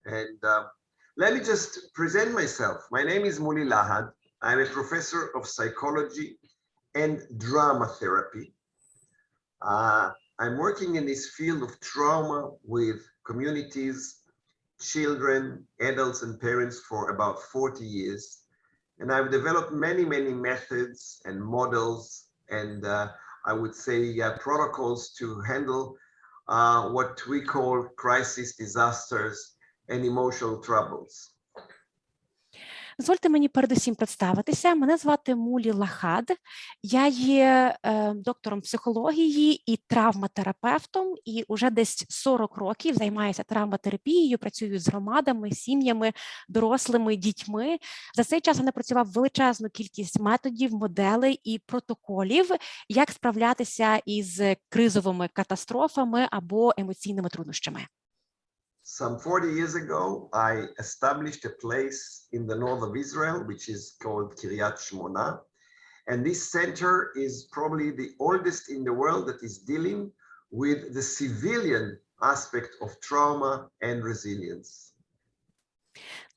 And let me just present myself. My name is Mooli Talk. I'm a professor of psychology and drama therapy. I'm working in this field of trauma with communities, children, adults, and parents for about 40 years. And I've developed many, many methods and models and I would say protocols to handle what we call crisis, disasters, and emotional troubles. Дозвольте мені передусім представитися. Мене звати Мулі Лахад. Я є доктором психології і травматерапевтом, і уже десь 40 років займаюся травматерапією, працюю з громадами, сім'ями, дорослими, дітьми. За цей час я напрацював величезну кількість методів, моделей і протоколів, як справлятися із кризовими катастрофами або емоційними труднощами. Some 40 years ago, I established a place in the north of Israel, which is called Kiryat Shmona. And this center is probably the oldest in the world that is dealing with the civilian aspect of trauma and resilience.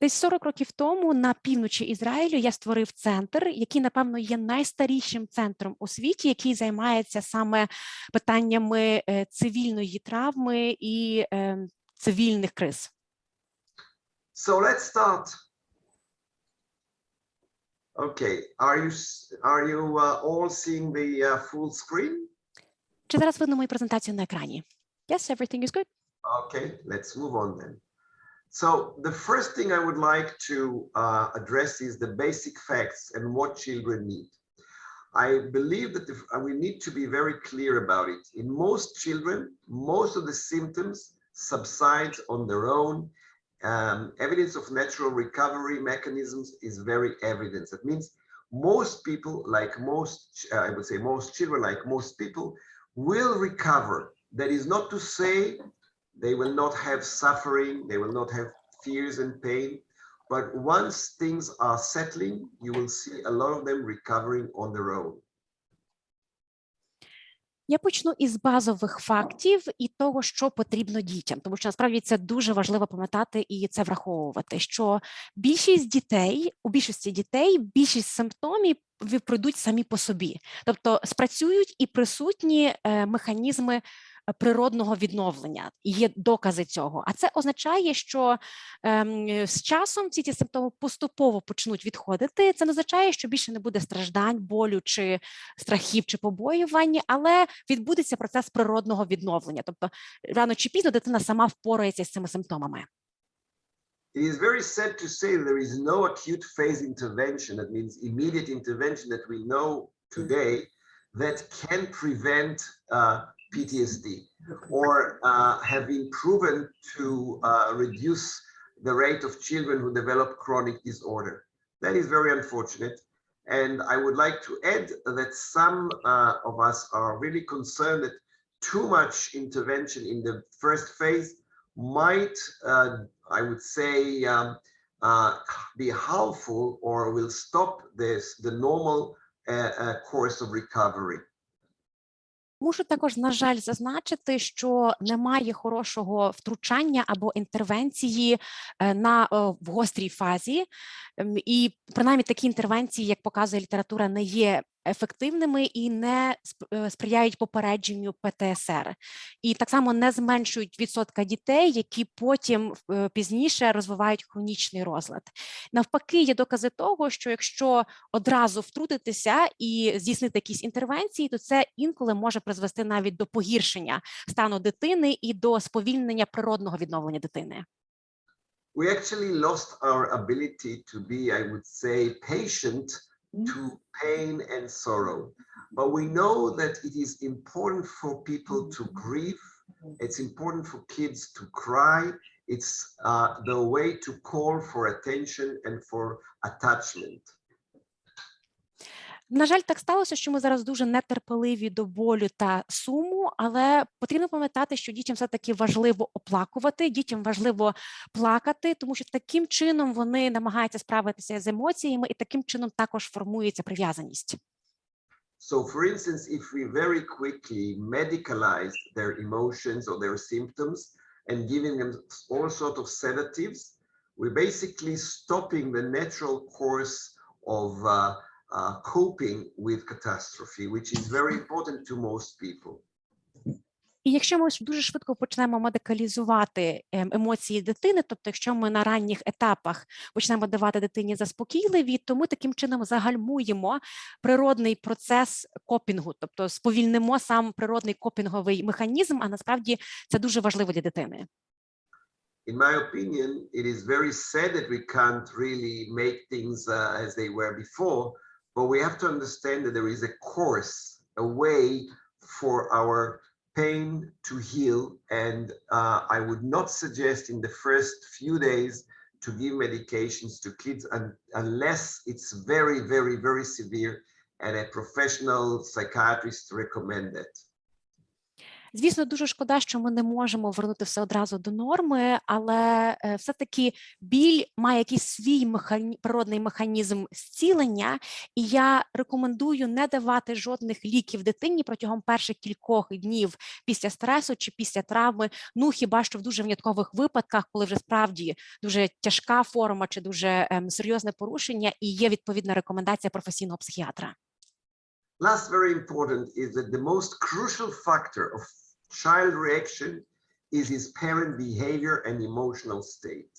Десь 40 років тому на півночі Ізраїлю я створив центр, який, напевно, є найстарішим центром у світі, який займається саме питаннями цивільної травми і цивільних криз. So let's start. Okay, are you all seeing the full screen? Чи зараз видно мою презентацію на екрані? Yes, everything is good. Okay, let's move on then. So the first thing I would like to address is the basic facts and what children need. I believe that we need to be very clear about it. In most children, most of the symptoms subside on their own. Evidence of natural recovery mechanisms is very evident. That means most people, like most, I would say most children, like most people, will recover. That is not to say they will not have suffering, they will not have fears and pain, but once things are settling, you will see a lot of them recovering on their own. Я почну із базових фактів і того, що потрібно дітям, тому що насправді це дуже важливо пам'ятати і це враховувати, що у більшості дітей більшість симптомів пройдуть самі по собі, тобто спрацюють і присутні механізми природного відновлення, і є докази цього. А це означає, що з часом ці симптоми поступово почнуть відходити. Це не означає, що більше не буде страждань, болю, чи страхів, чи побоювань, але відбудеться процес природного відновлення. Тобто рано чи пізно дитина сама впорається з цими симптомами. It is very sad to say there is no acute phase intervention, that means immediate intervention that we know today that can prevent PTSD or have been proven to reduce the rate of children who develop chronic disorder. That is very unfortunate. And I would like to add that some of us are really concerned that too much intervention in the first phase might, I would say, be harmful or will stop the normal course of recovery. Мушу також, на жаль, зазначити, що немає хорошого втручання або інтервенції в гострій фазі. І принаймні такі інтервенції, як показує література, не є ефективними і не сприяють попередженню ПТСР. І так само не зменшують відсотка дітей, які потім пізніше розвивають хронічний розлад. Навпаки, є докази того, що якщо одразу втрутитися і здійснити якісь інтервенції, то це інколи може призвести навіть до погіршення стану дитини і до сповільнення природного відновлення дитини. We actually lost our ability to be, I would say, patient to pain and sorrow. But we know that it is important for people to grieve. It's important for kids to cry. It's the way to call for attention and for attachment. На жаль, так сталося, що ми зараз дуже нетерпеливі до болю та суму, але потрібно пам'ятати, що дітям все-таки важливо оплакувати, дітям важливо плакати, тому що таким чином вони намагаються справитися з емоціями і таким чином також формується прив'язаність. So, for instance, if we very quickly medicalize their emotions or their symptoms and giving them all sorts of sedatives, we're basically stopping the natural course of coping with catastrophe, which is very important to most people. І якщо ми дуже швидко почнемо медикалізувати емоції дитини, тобто якщо ми на ранніх етапах почнемо давати дитині заспокійливі, то ми таким чином загальмуємо природний процес копінгу, тобто сповільнимо сам природний копінговий механізм, а насправді це дуже важливо для дитини. In my opinion, it is very sad that we can't really make things as they were before, but we have to understand that there is a course, a way for our pain to heal, and I would not suggest in the first few days to give medications to kids unless it's very, very, very severe and a professional psychiatrist recommend it. Звісно, дуже шкода, що ми не можемо вернути все одразу до норми, але все-таки біль має якийсь свій природний механізм зцілення, і я рекомендую не давати жодних ліків дитині протягом перших кількох днів після стресу чи після травми, ну хіба що в дуже виняткових випадках, коли вже справді дуже тяжка форма чи дуже серйозне порушення, і є відповідна рекомендація професійного психіатра. Last very important is that the most crucial factor of child reaction is his parent behavior and emotional state.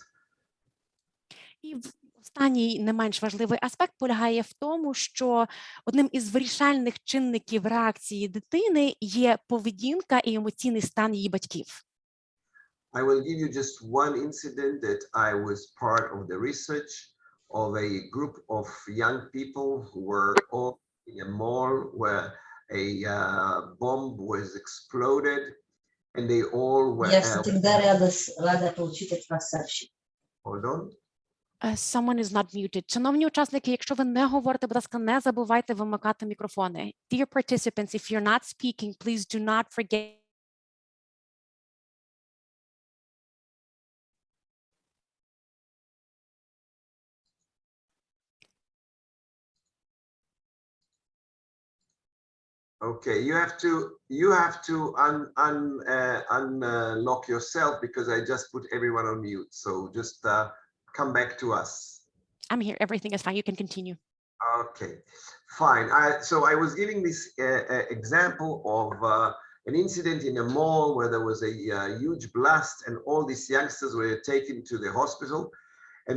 І останній не менш важливий аспект полягає в тому, що одним із вирішальних чинників реакції дитини є поведінка і емоційний стан її батьків. I will give you just one incident that I was part of the research of a group of young people who were all in a mall where a bomb was exploded, and they all were. Я всегда рада получить от вас сообщение. Hold on. Someone is not muted. Шановні учасники, якщо ви не говорите, будь ласка, не забувайте вимикати мікрофони. Dear participants, if you're not speaking, please do not forget. Okay, you have to unlock yourself because I just put everyone on mute. So just come back to us. I'm here. Everything is fine. You can continue. Okay, fine. So I was giving this example of an incident in a mall where there was a huge blast and all these youngsters were taken to the hospital. And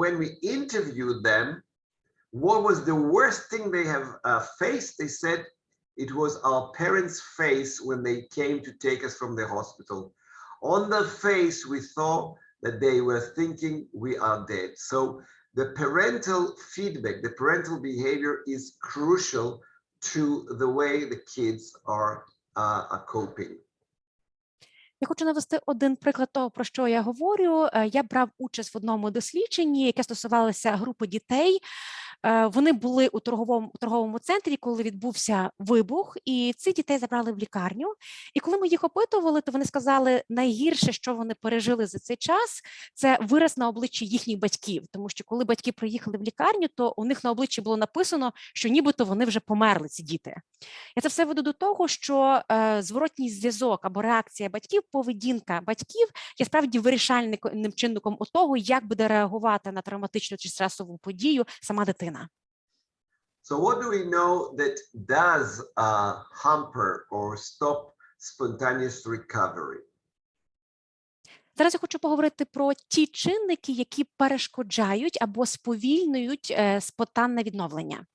when we interviewed them, what was the worst thing they have faced? They said, it was our parents' face when they came to take us from the hospital. On their face, we thought that they were thinking we are dead. So the parental feedback, the parental behavior is crucial to the way the kids are coping. Я хочу навести один приклад того, про що я говорю. Я брав участь в одному дослідженні, яке стосувалося групи дітей. Вони були у торговому центрі, коли відбувся вибух, і цих дітей забрали в лікарню. І коли ми їх опитували, то вони сказали, найгірше, що вони пережили за цей час, це вираз на обличчі їхніх батьків. Тому що коли батьки приїхали в лікарню, то у них на обличчі було написано, що нібито вони вже померли, ці діти. Я це все веду до того, що зворотній зв'язок або реакція батьків, поведінка батьків є справді вирішальним чинником у того, як буде реагувати на травматичну чи стресову подію сама дитина. So what do we know that does hamper or stop spontaneous recovery? Зараз я хочу поговорити про ті чинники, які перешкоджають або сповільнюють спонтанне відновлення.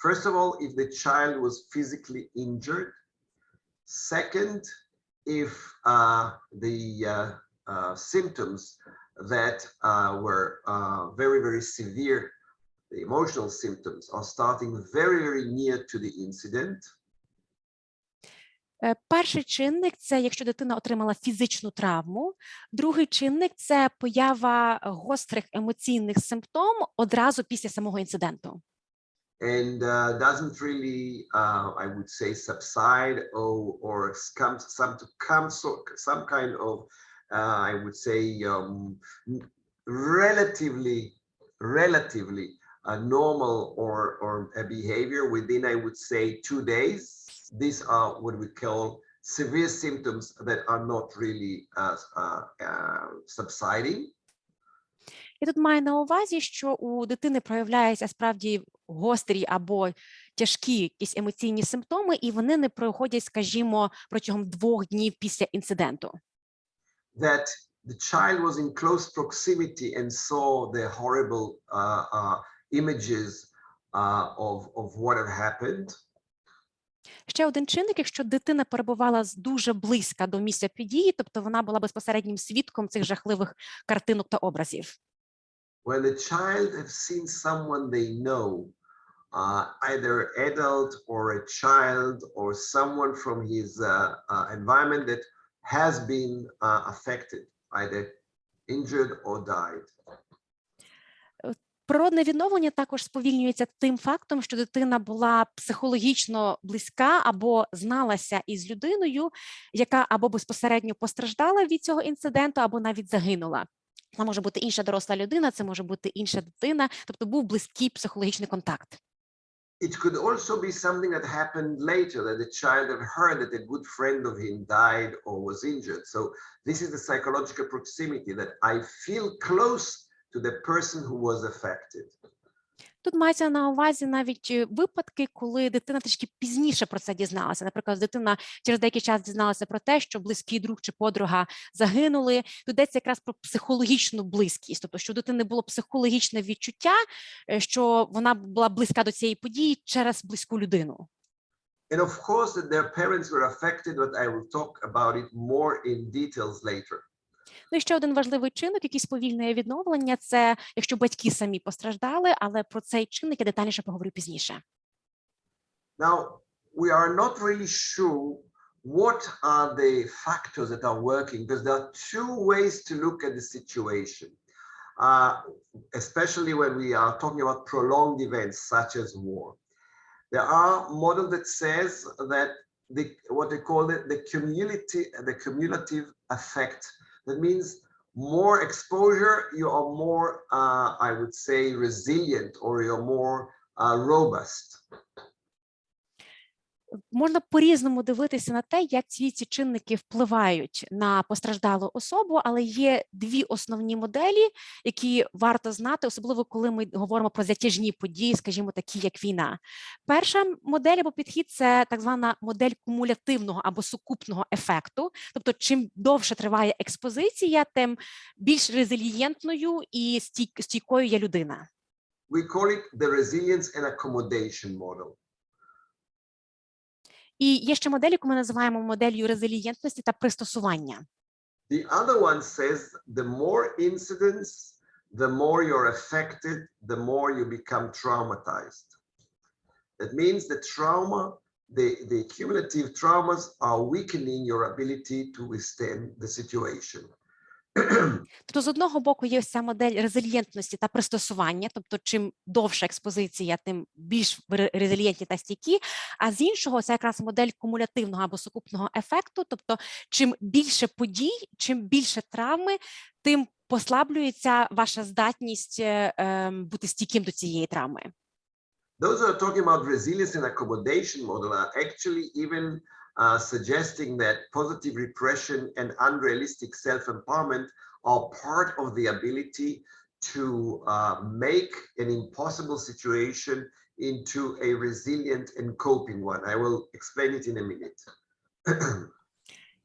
First of all, if the child was physically injured. Second, if the symptoms that were very, very severe, the emotional symptoms are starting very, very near to the incident. Перший чинник – це якщо дитина отримала фізичну травму. Другий чинник – це поява гострих емоційних симптом одразу після самого інциденту. And doesn't really, I would say, subside or some kind of, I would say, relatively normal or a behavior within, I would say, 2 days. These are what we call severe symptoms that are not really subsiding. І тут маю на увазі, що у дитини проявляються справді гострі або тяжкі якісь емоційні симптоми, і вони не проходять, скажімо, протягом 2 днів після інциденту. That the child was in close proximity and saw the horrible images of what had happened. Ще один чинник, якщо дитина перебувала дуже близько до місця події, тобто вона була безпосереднім свідком цих жахливих картинок та образів. When the child has seen someone they know, either adult or a child or someone from his environment that has been affected, either injured or died. Природне відновлення також сповільнюється тим фактом, що дитина була психологічно близька або зналася із людиною, яка або безпосередньо постраждала від цього інциденту, або навіть загинула. Це може бути інша доросла людина, це може бути інша дитина, тобто був близький психологічний контакт. It could also be something that happened later, that the child had heard that a good friend of him died or was injured. So this is the psychological proximity, that I feel close to the person who was affected. Тут мається на увазі навіть випадки, коли дитина трішки пізніше про це дізналася. Наприклад, дитина через деякий час дізналася про те, що близький друг чи подруга загинули. Тут йдеться якраз про психологічну близькість, тобто, що у дитини було психологічне відчуття, що вона була близька до цієї події через близьку людину. And of course that their parents were affected, but I will talk about it more in details later. Ну і ще один важливий чинник, який сповільнює відновлення, це якщо батьки самі постраждали, але про цей чинник я детальніше поговорю пізніше. Now, we are not really sure what are the factors that are working, because there are 2 ways to look at the situation, especially when we are talking about prolonged events such as war. There are models that says that what they call the cumulative effect. That means more exposure, you are more, I would say, resilient, or you're more robust. Можна по-різному дивитися на те, як ці чинники впливають на постраждалу особу, але є 2 основні моделі, які варто знати, особливо коли ми говоримо про затяжні події, скажімо, такі як війна. Перша модель або підхід – це так звана модель кумулятивного або сукупного ефекту, тобто чим довше триває експозиція, тим більш резилієнтною і стійкою є людина. We call it the resilience and accommodation model. І є ще модель, яку ми називаємо моделлю резилієнтності та пристосування. The other one says the more incidents, the more you're affected, the more you become traumatized. That means the trauma, the cumulative traumas are weakening your ability to withstand the situation. Тобто, з одного боку, є ось ця модель резилієнтності та пристосування, тобто, чим довша експозиція, тим більш резилієнтні та стійкі, а з іншого, це якраз модель кумулятивного або сукупного ефекту, тобто, чим більше подій, чим більше травми, тим послаблюється ваша здатність бути стійким до цієї травми. Those who are talking about resilience and accommodation model are actually even suggesting that positive repression and unrealistic self-empowerment are part of the ability to make an impossible situation into a resilient and coping one. I will explain it in a minute.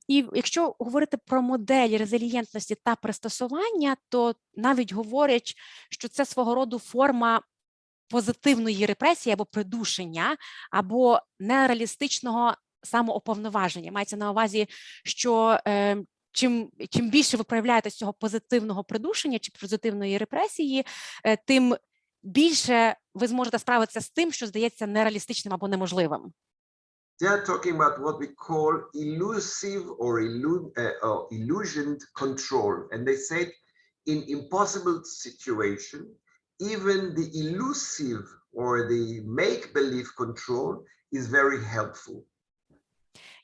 І якщо говорити про модель резилієнтності та пристосування, то навіть говорять, що це свого роду форма позитивної репресії або придушення, або нереалістичного самооповноваження. Мається на увазі, що чим більше ви проявляєте цього позитивного придушення чи позитивної репресії, тим більше ви зможете справитися з тим, що здається нереалістичним або неможливим. They are talking about what we call elusive or illusioned control. And they said in impossible situation, even the elusive or the make-believe control is very helpful.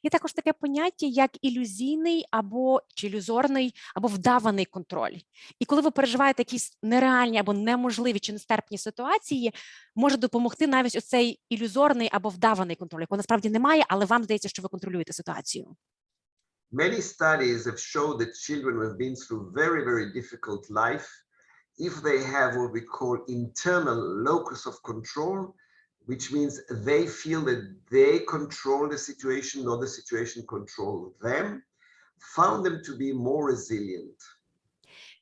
Є також таке поняття, як ілюзійний або чи ілюзорний, або вдаваний контроль. І коли ви переживаєте якісь нереальні або неможливі чи нестерпні ситуації, може допомогти навіть оцей ілюзорний або вдаваний контроль, якого насправді немає, але вам здається, що ви контролюєте ситуацію. Many studies have shown that children who have been through very, very difficult life, if they have what we call internal locus of control, which means they feel that they control the situation, not the situation control them, found them to be more resilient.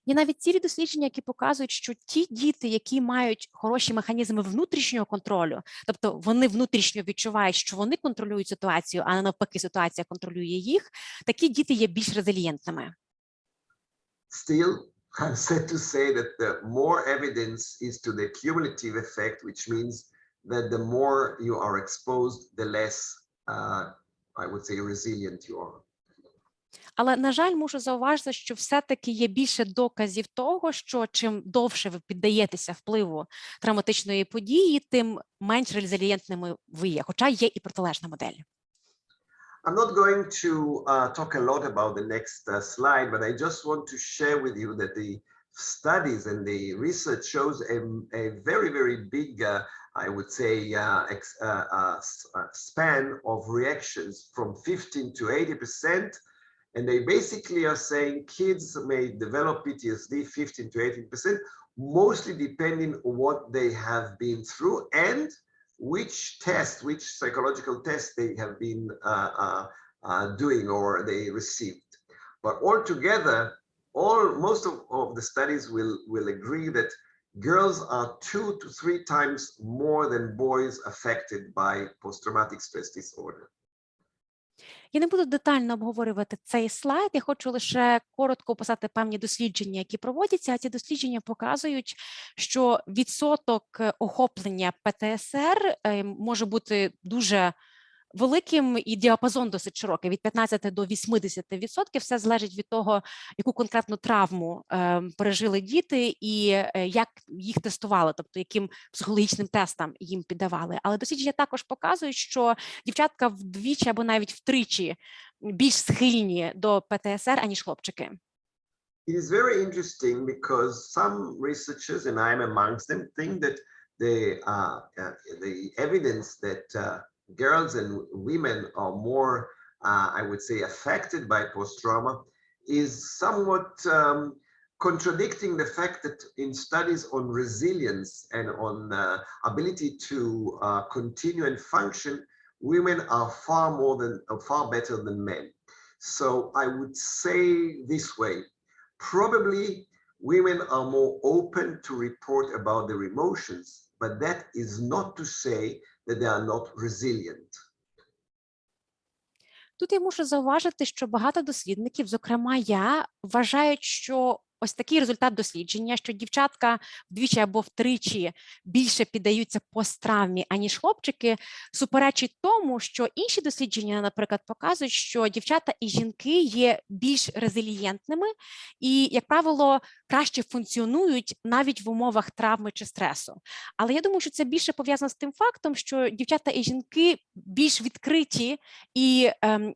Є навіть цілі дослідження, які показують, що ті діти, які мають хороші механізми внутрішнього контролю, тобто вони внутрішньо відчувають, що вони контролюють ситуацію, а не навпаки ситуація контролює їх, такі діти є більш резилієнтними. Still, I'm sad to say that the more evidence is to the cumulative effect, which means that the more you are exposed, the less, I would say, resilient you are. Але, на жаль, мушу зауважити, що все-таки є більше доказів того, що чим довше ви піддаєтеся впливу травматичної події, тим менш резилієнтними ви є, хоча є і протилежна модель. I'm not going to talk a lot about the next slide, but I just want to share with you that the studies and the research shows a very, very big, I would say, span of reactions from 15 to 80%. And they basically are saying kids may develop PTSD 15 to 18%, mostly depending on what they have been through and which psychological test they have been doing or they received. But altogether, most of the studies will agree that girls are 2 to 3 times more than boys affected by post-traumatic stress disorder. Я не буду детально обговорювати цей слайд, я хочу лише коротко описати певні дослідження, які проводяться, а ці дослідження показують, що відсоток охоплення ПТСР може бути дуже великим і діапазон досить широкий, від 15 до 80%. Все залежить від того, яку конкретну травму пережили діти і як їх тестували, тобто яким психологічним тестам їм піддавали. Але дослідження також показують, що дівчатка вдвічі або навіть втричі більш схильні до ПТСР, аніж хлопчики. It is very interesting because some researchers, and I'm amongst them, think that the evidence that girls and women are more, I would say, affected by post-trauma is somewhat contradicting the fact that in studies on resilience and on ability to continue and function, women are far better than men. So I would say this way, probably women are more open to report about their emotions, but that is not to say that they are not resilient. Тут я мушу зауважити, що багато дослідників, зокрема я, вважають, що ось такий результат дослідження, що дівчатка вдвічі або втричі більше піддаються посттравмі, аніж хлопчики, суперечить тому, що інші дослідження, наприклад, показують, що дівчата і жінки є більш резилієнтними і, як правило, краще функціонують навіть в умовах травми чи стресу. Але я думаю, що це більше пов'язано з тим фактом, що дівчата і жінки більш відкриті і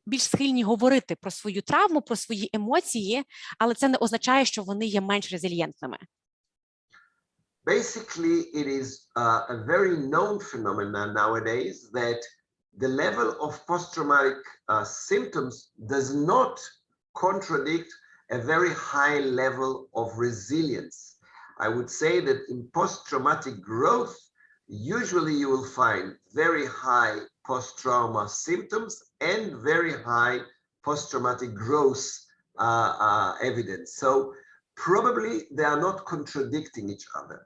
більш схильні говорити про свою травму, про свої емоції, але це не означає, що вони є менш резилієнтними. Basically, it is a very known phenomenon nowadays that the level of post-traumatic symptoms does not contradict a very high level of resilience. I would say that in post-traumatic growth, usually you will find very high post-trauma symptoms and very high post-traumatic growth evidence. So probably they are not contradicting each other.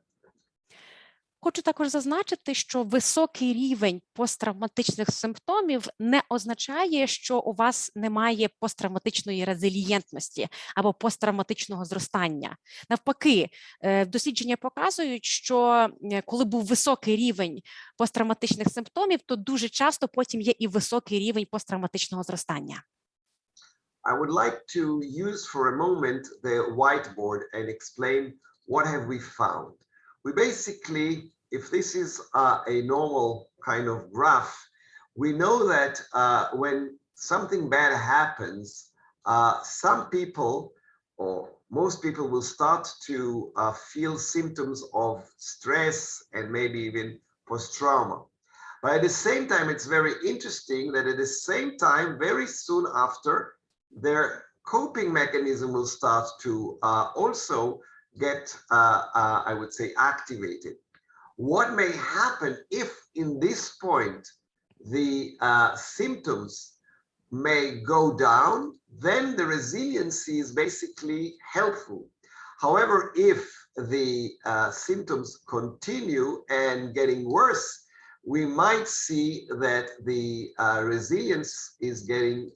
Хочу також зазначити, що високий рівень посттравматичних симптомів не означає, що у вас немає посттравматичної резилієнтності або посттравматичного зростання. Навпаки, дослідження показують, що коли був високий рівень посттравматичних симптомів, то дуже часто потім є і високий рівень посттравматичного зростання. I would like to use for a moment the whiteboard and explain what have we found. We basically, if this is a normal kind of graph, we know that when something bad happens, some people or most people will start to feel symptoms of stress and maybe even post-trauma. But at the same time, it's very interesting that at the same time, very soon after, their coping mechanism will start to also get, I would say, activated. What may happen if in this point the symptoms may go down, then the resiliency is basically helpful. However, if the symptoms continue and getting worse, we might see that the resilience is getting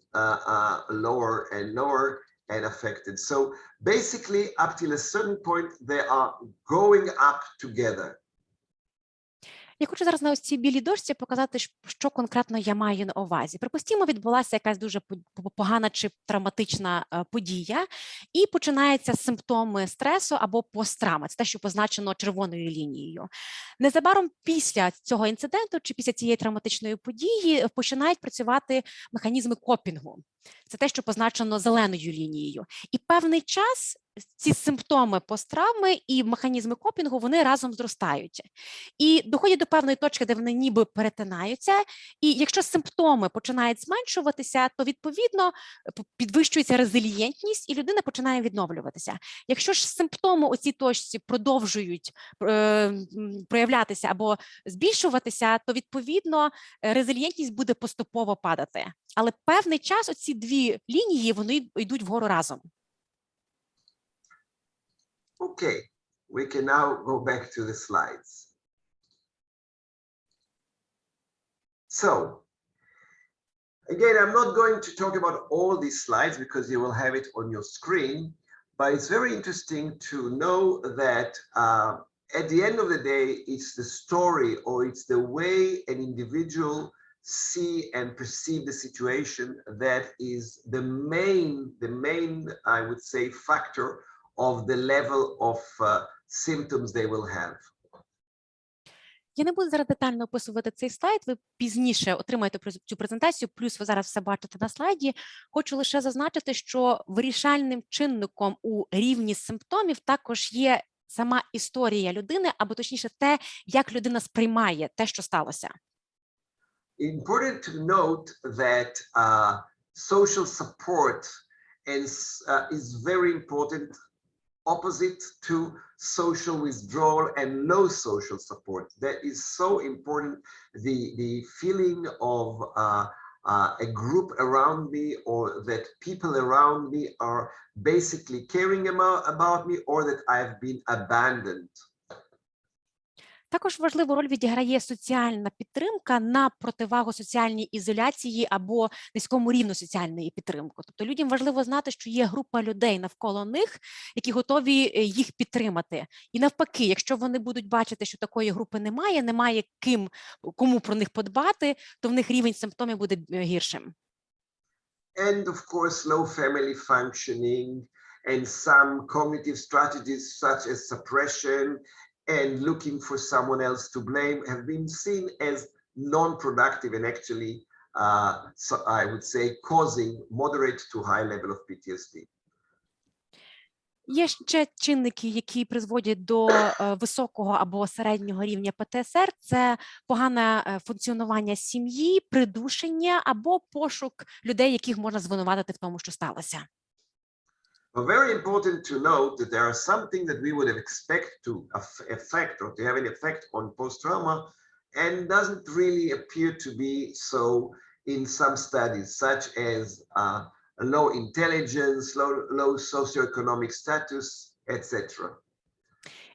lower and lower and affected. So basically, up till a certain point, they are going up together. Я хочу зараз на ось цій білій дошці показати, що конкретно я маю на увазі. Припустімо, відбулася якась дуже погана чи травматична подія, і починаються симптоми стресу або посттравми. Це те, що позначено червоною лінією. Незабаром після цього інциденту чи після цієї травматичної події починають працювати механізми копінгу. Це те, що позначено зеленою лінією. І певний час ці симптоми посттравми і механізми копінгу, вони разом зростають. І доходять до певної точки, де вони ніби перетинаються. І якщо симптоми починають зменшуватися, то, відповідно, підвищується резилієнтність і людина починає відновлюватися. Якщо ж симптоми у цій точці продовжують проявлятися або збільшуватися, то, відповідно, резилієнтність буде поступово падати. Але певний час оці дві лінії, вони йдуть вгору разом. Okay, we can now go back to the slides. So, again, I'm not going to talk about all these slides because you will have it on your screen, but it's very interesting to know that at the end of the day, it's the story or it's the way an individual see and perceive the situation that is the main, I would say, factor of the level of symptoms they will have. Я не буду зараз детально описувати цей слайд, ви пізніше отримаєте цю презентацію, плюс ви зараз все бачите на слайді. Хочу лише зазначити, що вирішальним чинником у рівні симптомів також є сама історія людини, або точніше те, як людина сприймає те, що сталося. Important to note that social support is very important, opposite to social withdrawal and low social support. That is so important. The feeling of a group around me or that people around me are basically caring about me or that I've been abandoned. Також важливу роль відіграє соціальна підтримка на противагу соціальній ізоляції або низькому рівню соціальної підтримки. Тобто людям важливо знати, що є група людей навколо них, які готові їх підтримати. І навпаки, якщо вони будуть бачити, що такої групи немає кому про них подбати, то в них рівень симптомів буде гіршим. And of course, low family functioning and some cognitive strategies such as suppression and looking for someone else to blame have been seen as non-productive and actually, so I would say, causing moderate to high level of PTSD. Є ще чинники, які призводять до високого або середнього рівня ПТСР. Це погане функціонування сім'ї, придушення або пошук людей, яких можна звинуватити в тому, що сталося. Very important to note that there are something that we would have expect to affect or to have an effect on post-trauma and doesn't really appear to be so in some studies, such as low intelligence, low socioeconomic status, etc.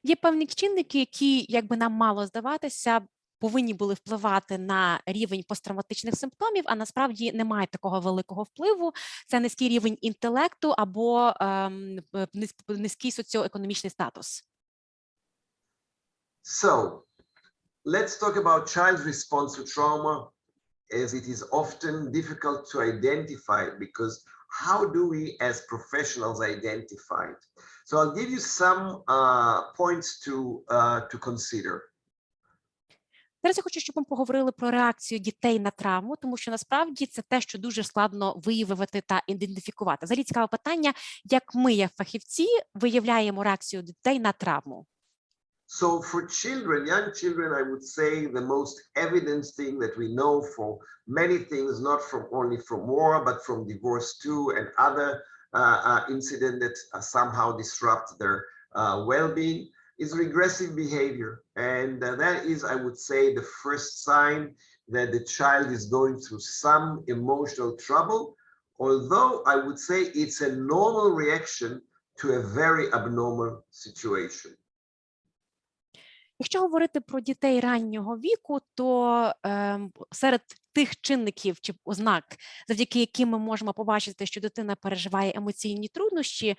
Є певні чинники, які, як би нам мало здаватися, повинні були впливати на рівень посттравматичних симптомів, а насправді не мають такого великого впливу. Це низький рівень інтелекту або низький соціоекономічний статус. So, let's talk about child's response to trauma, as it is often difficult to identify because how do we as professionals identify it? So I'll give you some points to consider. Зараз я хочу, щоб ми поговорили про реакцію дітей на травму, тому що насправді це те, що дуже складно виявити та ідентифікувати. Взагалі цікаве питання, як ми, як фахівці, виявляємо реакцію дітей на травму. So for children, young children, I would say the most evident thing that we know for many things, not from only from war, but from divorce too, and other incidents that somehow disrupt their well-being, is regressive behavior. And that is, I would say, the first sign that the child is going through some emotional trouble, although I would say it's a normal reaction to a very abnormal situation. Якщо говорити про дітей раннього віку, то серед тих чинників чи ознак, завдяки яким ми можемо побачити, що дитина переживає емоційні труднощі,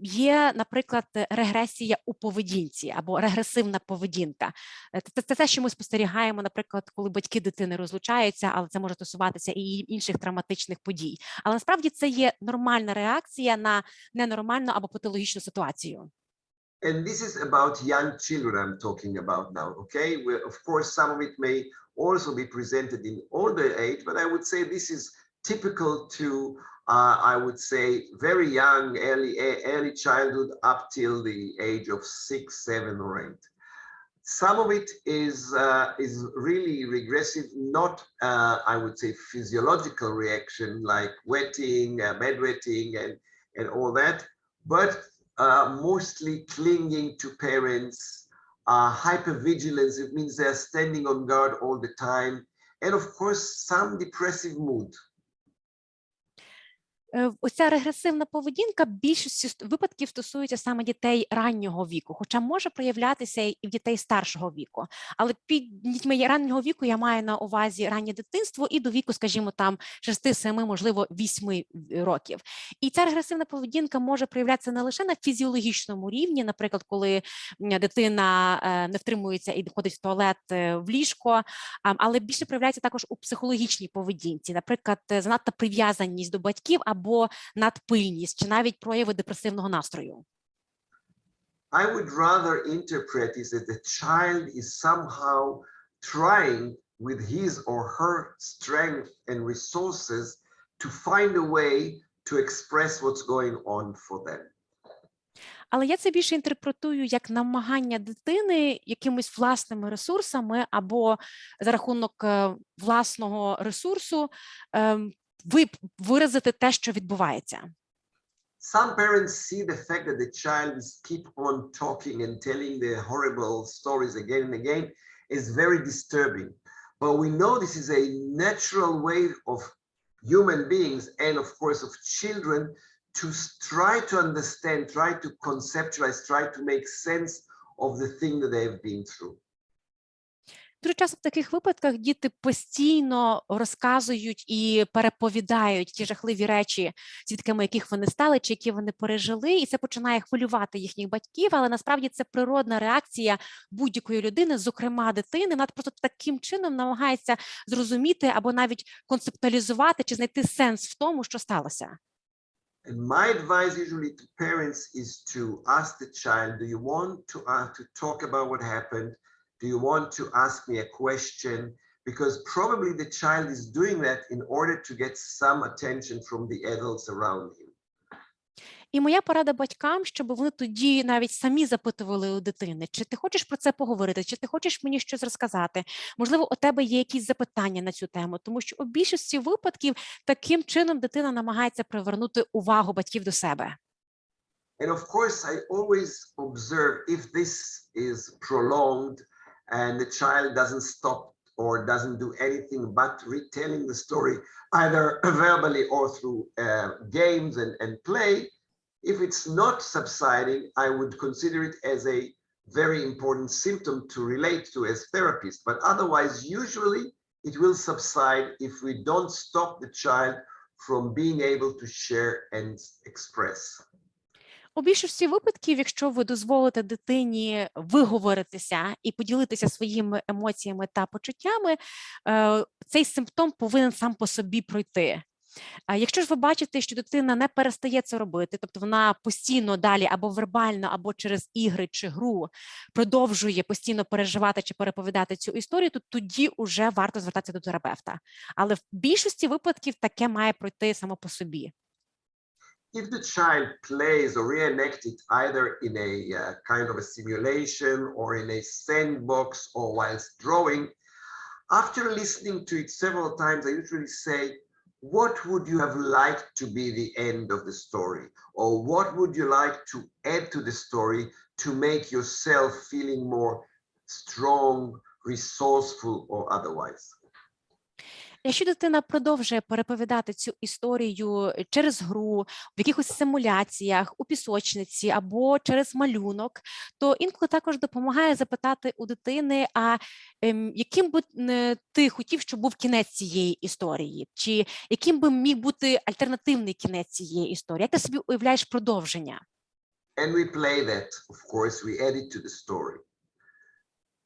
є, наприклад, регресія у поведінці або регресивна поведінка. Це те, що ми спостерігаємо, наприклад, коли батьки дитини розлучаються, але це може стосуватися і інших травматичних подій. Але насправді це є нормальна реакція на ненормальну або патологічну ситуацію. And this is about young children I'm talking about now, okay? Where, of course, some of it may also be presented in older age, but I would say this is typical to, I would say, very young, early childhood up till the age of 6, 7, or 8. Some of it is really regressive, not, I would say, physiological reaction like wetting, bedwetting, and all that, but mostly clinging to parents, hypervigilance, it means they're standing on guard all the time, and of course some depressive mood. Оця регресивна поведінка більшості випадків стосується саме дітей раннього віку, хоча може проявлятися і в дітей старшого віку. Але під дітьми раннього віку я маю на увазі раннє дитинство і до віку, скажімо, там 6-7, можливо, 8 років. І ця регресивна поведінка може проявлятися не лише на фізіологічному рівні, наприклад, коли дитина не втримується і доходить в туалет, в ліжко, але більше проявляється також у психологічній поведінці, наприклад, занадто прив'язаність до батьків або надпильність, чи навіть прояви депресивного настрою. I would rather interpret is that the child is somehow trying with his or her strength and resources to find a way to express what's going on for them. Але я це більше інтерпретую як намагання дитини якимись власними ресурсами або за рахунок власного ресурсу виразити те, що відбувається. Some parents see the fact that the child is keep on talking and telling the horrible stories again and again is very disturbing. But we know this is a natural way of human beings and of course of children to try to understand, try to conceptualize, try to make sense of the thing that they have been through. Дуже часто в таких випадках діти постійно розказують і переповідають ті жахливі речі, свідками яких вони стали, чи які вони пережили, і це починає хвилювати їхніх батьків, але насправді це природна реакція будь-якої людини, зокрема дитини, вона просто таким чином намагається зрозуміти або навіть концептуалізувати чи знайти сенс в тому, що сталося. And my advice usually to parents is to ask the child, do you want to talk about what happened? Do you want to ask me a question? Because probably the child is doing that in order to get some attention from the adults around him. І моя порада батькам, щоб вони тоді навіть самі запитували у дитини, чи ти хочеш про це поговорити, чи ти хочеш мені щось розказати. Можливо, у тебе є якісь запитання на цю тему, тому що у більшості випадків таким чином дитина намагається привернути увагу батьків до себе. And of course, I always observe if this is prolonged and the child doesn't stop or doesn't do anything but retelling the story either verbally or through games and play, if it's not subsiding, I would consider it as a very important symptom to relate to as therapists. But otherwise, usually it will subside if we don't stop the child from being able to share and express. У більшості випадків, якщо ви дозволите дитині виговоритися і поділитися своїми емоціями та почуттями, цей симптом повинен сам по собі пройти. Якщо ж ви бачите, що дитина не перестає це робити, тобто вона постійно далі або вербально, або через ігри чи гру продовжує постійно переживати чи переповідати цю історію, то тоді вже варто звертатися до терапевта. Але в більшості випадків таке має пройти само по собі. If the child plays or reenacts it either in a kind of a simulation or in a sandbox or whilst drawing, after listening to it several times, I usually say, what would you have liked to be the end of the story? Or what would you like to add to the story to make yourself feeling more strong, resourceful, or otherwise? Якщо дитина продовжує переповідати цю історію через гру, в якихось симуляціях, у пісочниці або через малюнок, то інколи також допомагає запитати у дитини, а яким би ти хотів, щоб був кінець цієї історії? Чи яким би міг бути альтернативний кінець цієї історії? Як ти собі уявляєш продовження? And we play that, of course, we add it to the story.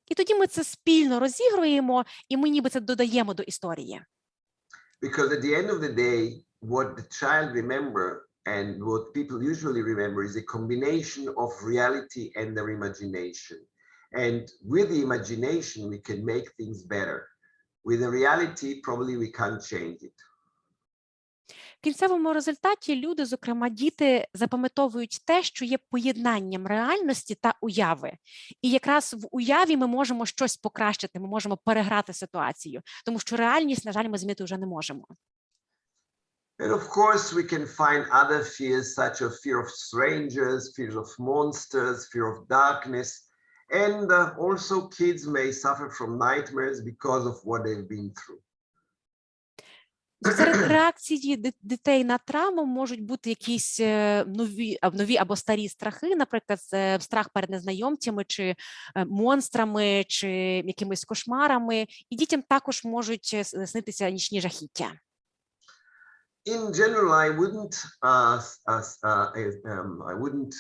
І тоді ми це спільно розігруємо, і ми ніби це додаємо до історії. Because at the end of the day, what the child remember and what people usually remember is a combination of reality and their imagination. And with the imagination, we can make things better. With the reality, probably we can't change it. В кінцевому результаті люди, зокрема діти, запам'ятовують те, що є поєднанням реальності та уяви. І якраз в уяві ми можемо щось покращити, ми можемо переграти ситуацію, тому що реальність, на жаль, ми змінити вже не можемо. And of course, we can find other fears, such as fear of strangers, fear of monsters, fear of darkness. And also kids may suffer from nightmares because of what they've been through. Серед реакцій дітей на травму можуть бути якісь нові або старі страхи, наприклад, страх перед незнайомцями, чи монстрами, чи якимись кошмарами. І дітям також можуть снитися нічні жахіття. In general, I wouldn't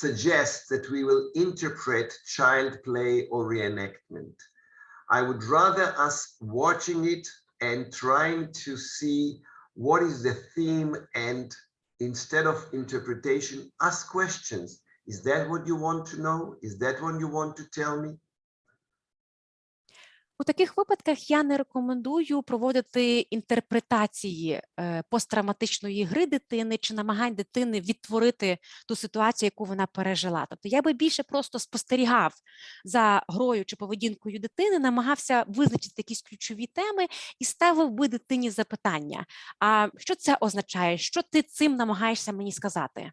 suggest that we will interpret child play or reenactment. I would rather us watching it and trying to see what is the theme, and instead of interpretation, ask questions. Is that what you want to know? Is that what you want to tell me? У таких випадках я не рекомендую проводити інтерпретації посттравматичної гри дитини чи намагань дитини відтворити ту ситуацію, яку вона пережила. Тобто я би більше просто спостерігав за грою чи поведінкою дитини, намагався визначити якісь ключові теми і ставив би дитині запитання. А що це означає? Що ти цим намагаєшся мені сказати?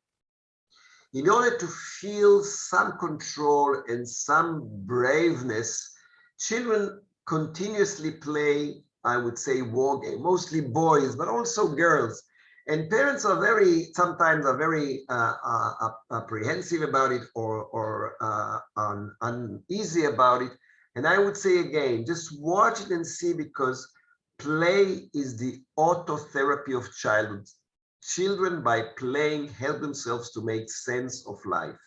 In order to feel some control and some braveness, children continuously play, I would say, war games, mostly boys, but also girls. And parents are sometimes very apprehensive about it or uneasy about it. And I would say again, just watch it and see, because play is the autotherapy of childhood. Children, by playing, help themselves to make sense of life.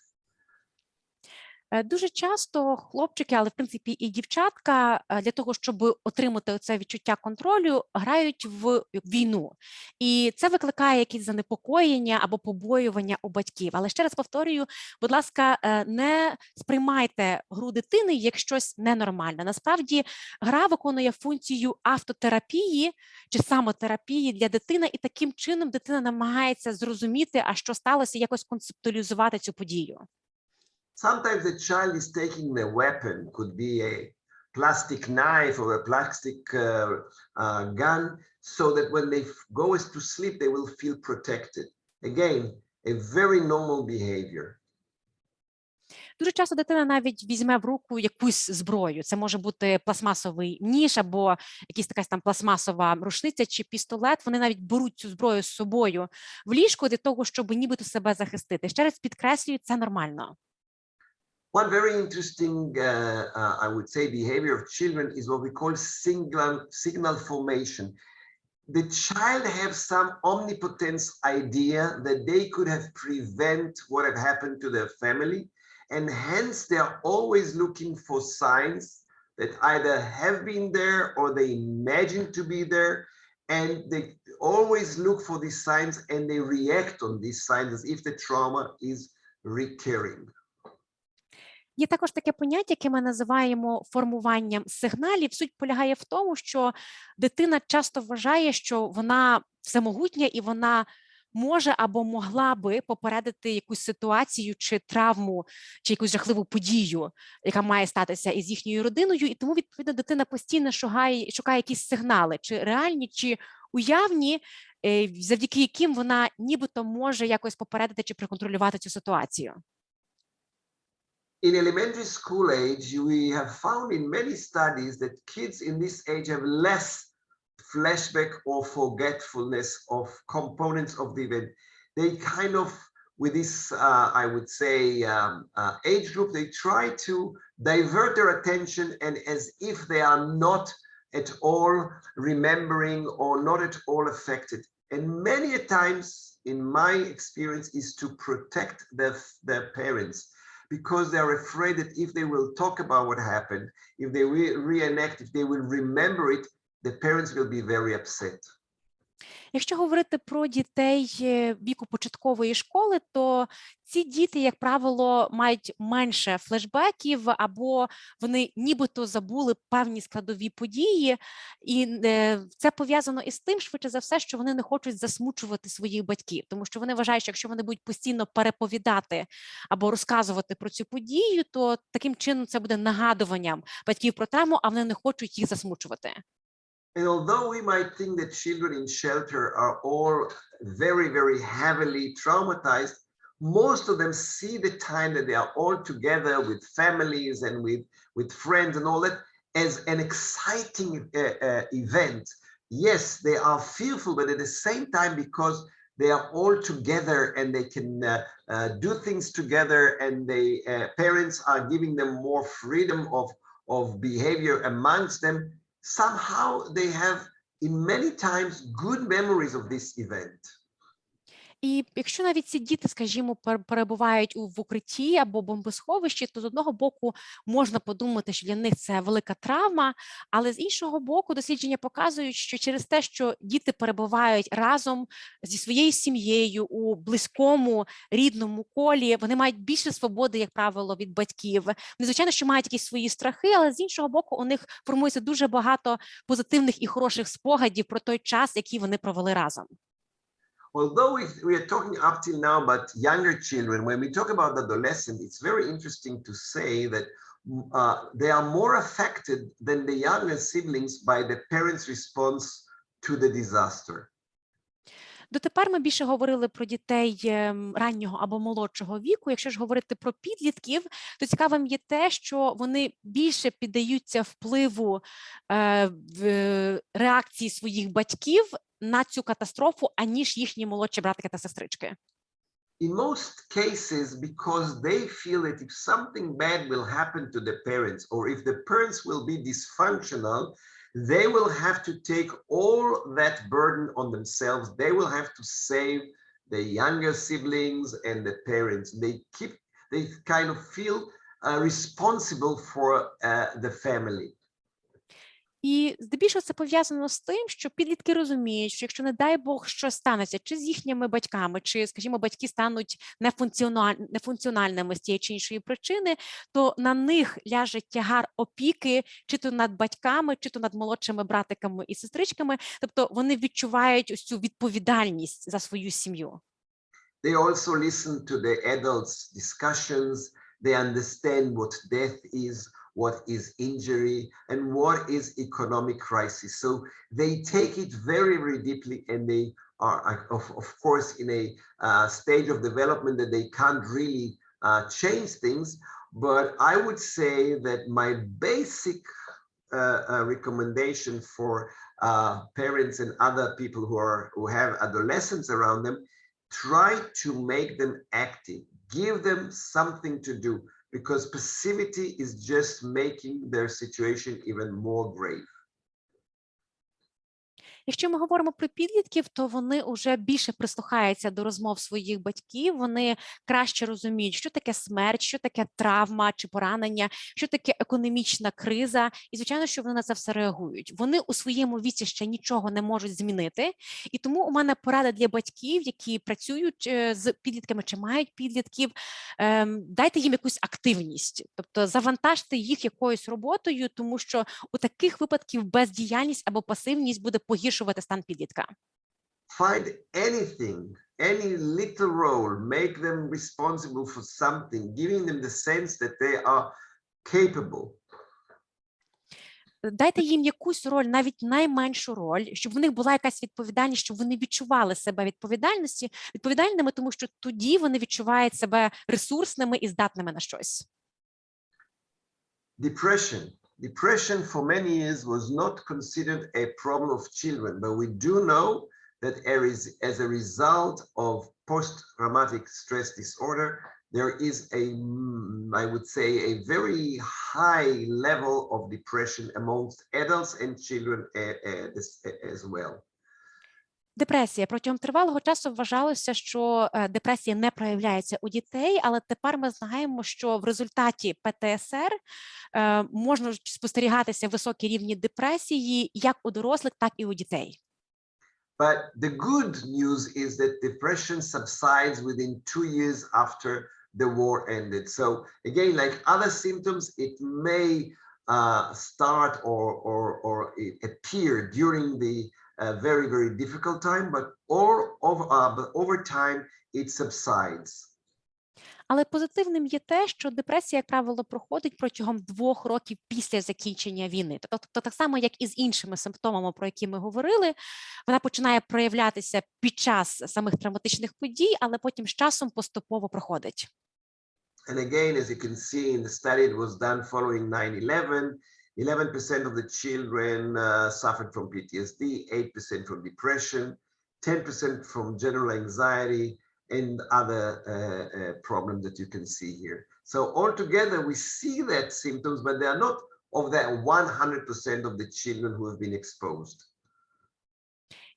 Дуже часто хлопчики, але в принципі і дівчатка, для того, щоб отримати це відчуття контролю, грають в війну. І це викликає якісь занепокоєння або побоювання у батьків. Але ще раз повторюю, будь ласка, не сприймайте гру дитини як щось ненормальне. Насправді, гра виконує функцію автотерапії чи самотерапії для дитини, і таким чином дитина намагається зрозуміти, а що сталося, якось концептуалізувати цю подію. Sometimes the child is taking the weapon, could be a plastic knife or a plastic gun, so that when they go to sleep, they will feel protected. Again, a very normal behavior. Дуже часто дитина навіть візьме в руку якусь зброю. Це може бути пластмасовий ніж або якась така там пластмасова рушниця чи пістолет. Вони навіть беруть цю зброю з собою в ліжко для того, щоб нібито себе захистити. Ще раз підкреслюю, це нормально. One very interesting, I would say, behavior of children is what we call signal formation. The child have some omnipotence idea that they could have prevent what had happened to their family, and hence they are always looking for signs that either have been there or they imagine to be there, and they always look for these signs and they react on these signs as if the trauma is recurring. Є також таке поняття, яке ми називаємо формуванням сигналів. Суть полягає в тому, що дитина часто вважає, що вона всемогутня і вона може або могла би попередити якусь ситуацію чи травму, чи якусь жахливу подію, яка має статися із їхньою родиною, і тому, відповідно, дитина постійно шукає якісь сигнали, чи реальні, чи уявні, завдяки яким вона нібито може якось попередити чи проконтролювати цю ситуацію. In elementary school age, we have found in many studies that kids in this age have less flashback or forgetfulness of components of the event. They kind of, with this, I would say, age group, they try to divert their attention and as if they are not at all remembering or not at all affected. And many times, in my experience, is to protect their parents, because they're afraid that if they will talk about what happened, if they will reenact, if they will remember it, the parents will be very upset. Якщо говорити про дітей віку початкової школи, то ці діти, як правило, мають менше флешбеків або вони нібито забули певні складові події, і це пов'язано із тим, швидше за все, що вони не хочуть засмучувати своїх батьків, тому що вони вважають, що якщо вони будуть постійно переповідати або розказувати про цю подію, то таким чином це буде нагадуванням батьків про травму, а вони не хочуть їх засмучувати. And although we might think that children in shelter are all very, very heavily traumatized, most of them see the time that they are all together with families and with friends and all that as an exciting event. Yes, they are fearful, but at the same time, because they are all together and they can do things together, and they parents are giving them more freedom of behavior amongst them, somehow they have in many times good memories of this event. І якщо навіть ці діти, скажімо, перебувають в укритті або бомбосховищі, то з одного боку можна подумати, що для них це велика травма, але з іншого боку дослідження показують, що через те, що діти перебувають разом зі своєю сім'єю у близькому, рідному колі, вони мають більше свободи, як правило, від батьків. Вони, звичайно, що мають якісь свої страхи, але з іншого боку у них формується дуже багато позитивних і хороших спогадів про той час, який вони провели разом. Although we are talking up till now about younger children, when we talk about adolescents, it's very interesting to say that they are more affected than the younger siblings by the parents' response to the disaster. Дотепер ми більше говорили про дітей раннього або молодшого віку. Якщо ж говорити про підлітків, то цікавим є те, що вони більше піддаються впливу реакції своїх батьків на цю катастрофу, аніж їхні молодші братики та сестрички. In most cases, because they feel that if something bad will happen to the parents, or if the parents will be dysfunctional, they will have to take all that burden on themselves. They will have to save the younger siblings and the parents. They kind of feel responsible for the family. І здебільшого це пов'язано з тим, що підлітки розуміють, що якщо, не дай Бог, що станеться, чи з їхніми батьками, чи, скажімо, батьки стануть нефункціональними з тієї чи іншої причини, то на них ляже тягар опіки, чи то над батьками, чи то над молодшими братиками і сестричками. Тобто вони відчувають ось цю відповідальність за свою сім'ю. They also listen to the adults' discussions. They understand what death is, what is injury, and what is economic crisis. So they take it very, very deeply, and they are, of course, in a stage of development that they can't really change things. But I would say that my basic recommendation for parents and other people who have adolescents around them, try to make them active, give them something to do, because passivity is just making their situation even more grave. Якщо ми говоримо про підлітків, то вони вже більше прислухаються до розмов своїх батьків, вони краще розуміють, що таке смерть, що таке травма чи поранення, що таке економічна криза, і, звичайно, що вони на це все реагують. Вони у своєму віці ще нічого не можуть змінити, і тому у мене порада для батьків, які працюють з підлітками чи мають підлітків, дайте їм якусь активність, тобто завантажте їх якоюсь роботою, тому що у таких випадків бездіяльність або пасивність буде погіршувати стан підлітка. Find anything, any little role, make them responsible for something, giving them the sense that they are capable. Дайте їм якусь роль, навіть найменшу роль, щоб в них була якась відповідальність, щоб вони відчували себе відповідальними, тому що тоді вони відчувають себе ресурсними і здатними на щось. Depression for many years was not considered a problem of children, but we do know that as a result of post-traumatic stress disorder, there is I would say, a very high level of depression amongst adults and children as well. Депресія. Протягом тривалого часу вважалося, що депресія не проявляється у дітей, але тепер ми знаємо, що в результаті ПТСР можна спостерігатися високі рівні депресії як у дорослих, так і у дітей. But the good news is that depression subsides within 2 years after the war ended. So again, like other symptoms, it may start or appear during the very, very difficult time, but over time it subsides. Але позитивним є те, що депресія, як правило, проходить протягом 2 років після закінчення війни. Тобто так само, як і з іншими симптомами, про які ми говорили, вона починає проявлятися під час самих травматичних подій, але потім з часом поступово проходить. And again, as you can see in the study, it was done following 9/11. 11% of the children suffered from PTSD, 8% from depression, 10% from general anxiety, and other problems that you can see here. So altogether, we see that symptoms, but they are not of that 100% of the children who have been exposed.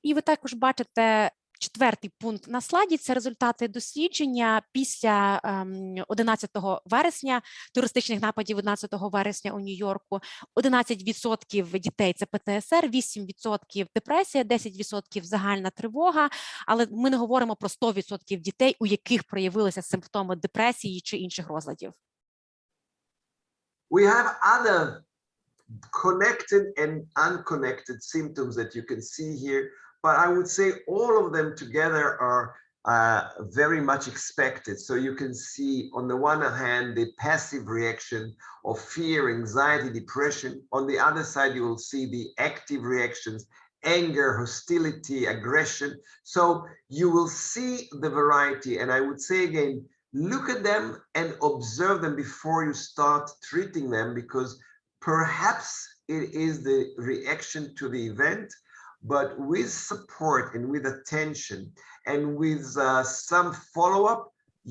І ви також бачите 4-й пункт на слайді – це результати дослідження після 11 вересня, терористичних нападів 11 вересня у Нью-Йорку. 11% дітей – це ПТСР, 8% депресія, 10% загальна тривога, але ми не говоримо про 100% дітей, у яких проявилися симптоми депресії чи інших розладів. We have other connected and unconnected symptoms that you can see here, but I would say all of them together are very much expected. So you can see on the one hand, the passive reaction of fear, anxiety, depression. On the other side, you will see the active reactions, anger, hostility, aggression. So you will see the variety. And I would say again, look at them and observe them before you start treating them, because perhaps it is the reaction to the event, but with support and with attention and with some follow-up,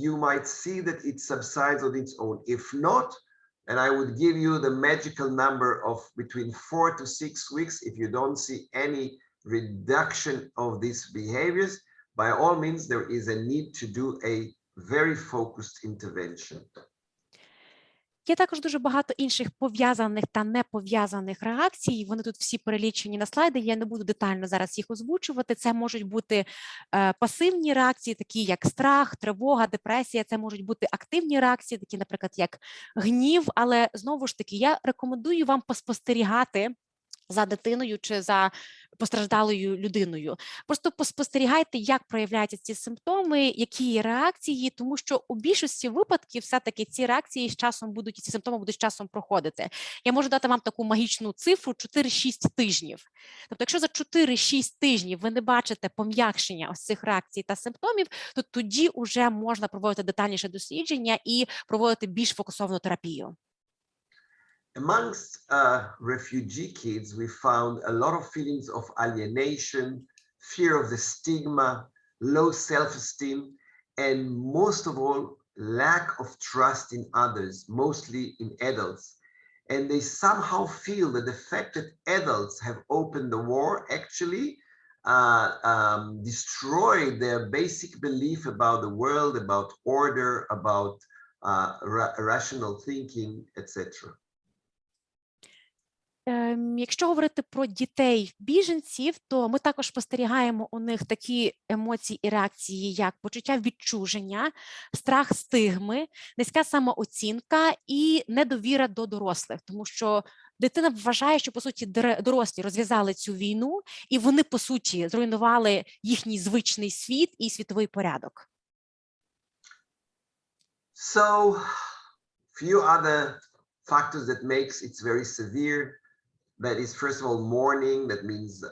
you might see that it subsides on its own. If not, and I would give you the magical number of between 4 to 6 weeks, if you don't see any reduction of these behaviors, by all means, there is a need to do a very focused intervention. Є також дуже багато інших пов'язаних та не пов'язаних реакцій. Вони тут всі перелічені на слайді, я не буду детально зараз їх озвучувати. Це можуть бути пасивні реакції, такі як страх, тривога, депресія. Це можуть бути активні реакції, такі, наприклад, як гнів. Але, знову ж таки, я рекомендую вам поспостерігати за дитиною чи за постраждалою людиною. Просто поспостерігайте, як проявляються ці симптоми, які є реакції, тому що у більшості випадків все-таки ці реакції з часом будуть, ці симптоми будуть з часом проходити. Я можу дати вам таку магічну цифру 4-6 тижнів. Тобто, якщо за 4-6 тижнів ви не бачите пом'якшення ось цих реакцій та симптомів, то тоді вже можна проводити детальніше дослідження і проводити більш фокусовану терапію. Amongst refugee kids, we found a lot of feelings of alienation, fear of the stigma, low self-esteem, and most of all, lack of trust in others, mostly in adults. And they somehow feel that the fact that adults have opened the war actually destroy their basic belief about the world, about order, about rational thinking, etc. Якщо говорити про дітей-біженців, то ми також спостерігаємо у них такі емоції і реакції, як почуття відчуження, страх стигми, низька самооцінка і недовіра до дорослих, тому що дитина вважає, що, по суті, дорослі розв'язали цю війну, і вони, по суті, зруйнували їхній звичний світ і світовий порядок. So, few other factors that makes it very severe. That is, first of all, mourning. That means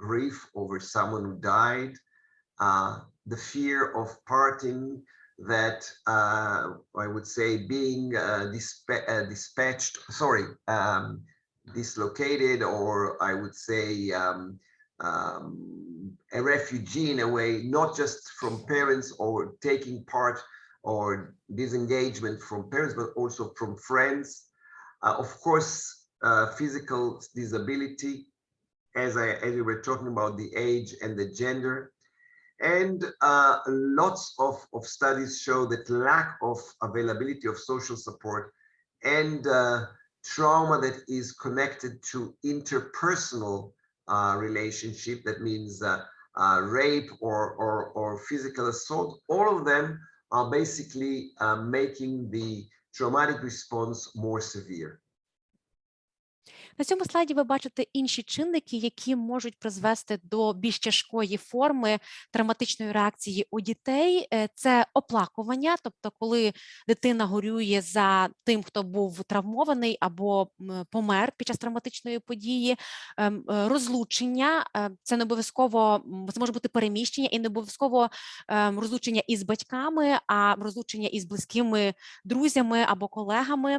grief over someone who died. The fear of parting. That I would say being dispatched. Sorry, dislocated, or I would say a refugee in a way, not just from parents or taking part or disengagement from parents, but also from friends. Of course, physical disability, as we were talking about the age and the gender. And lots of studies show that lack of availability of social support and trauma that is connected to interpersonal relationship, that means rape or physical assault, all of them are basically making the traumatic response more severe. На цьому слайді ви бачите інші чинники, які можуть призвести до більш тяжкої форми травматичної реакції у дітей. Це оплакування, тобто коли дитина горює за тим, хто був травмований або помер під час травматичної події, розлучення, це не обов'язково, це може бути переміщення і не обов'язково розлучення із батьками, а розлучення із близькими друзями або колегами.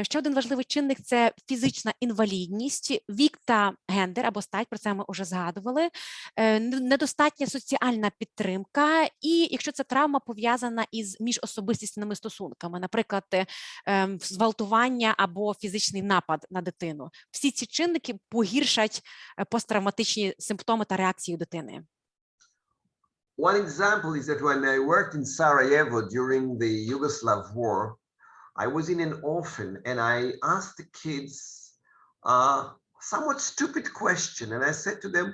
Ще один важливий чинник – це фізична інвалідність, вік та гендер або стать, про це ми вже згадували, недостатня соціальна підтримка і якщо це травма пов'язана із міжособистісними стосунками, наприклад, зґвалтування або фізичний напад на дитину. Всі ці чинники погіршать посттравматичні симптоми та реакції дитини. One example is that when I worked in Sarajevo during the Yugoslav war, I was in an orphan and I asked the kids somewhat stupid question. And I said to them,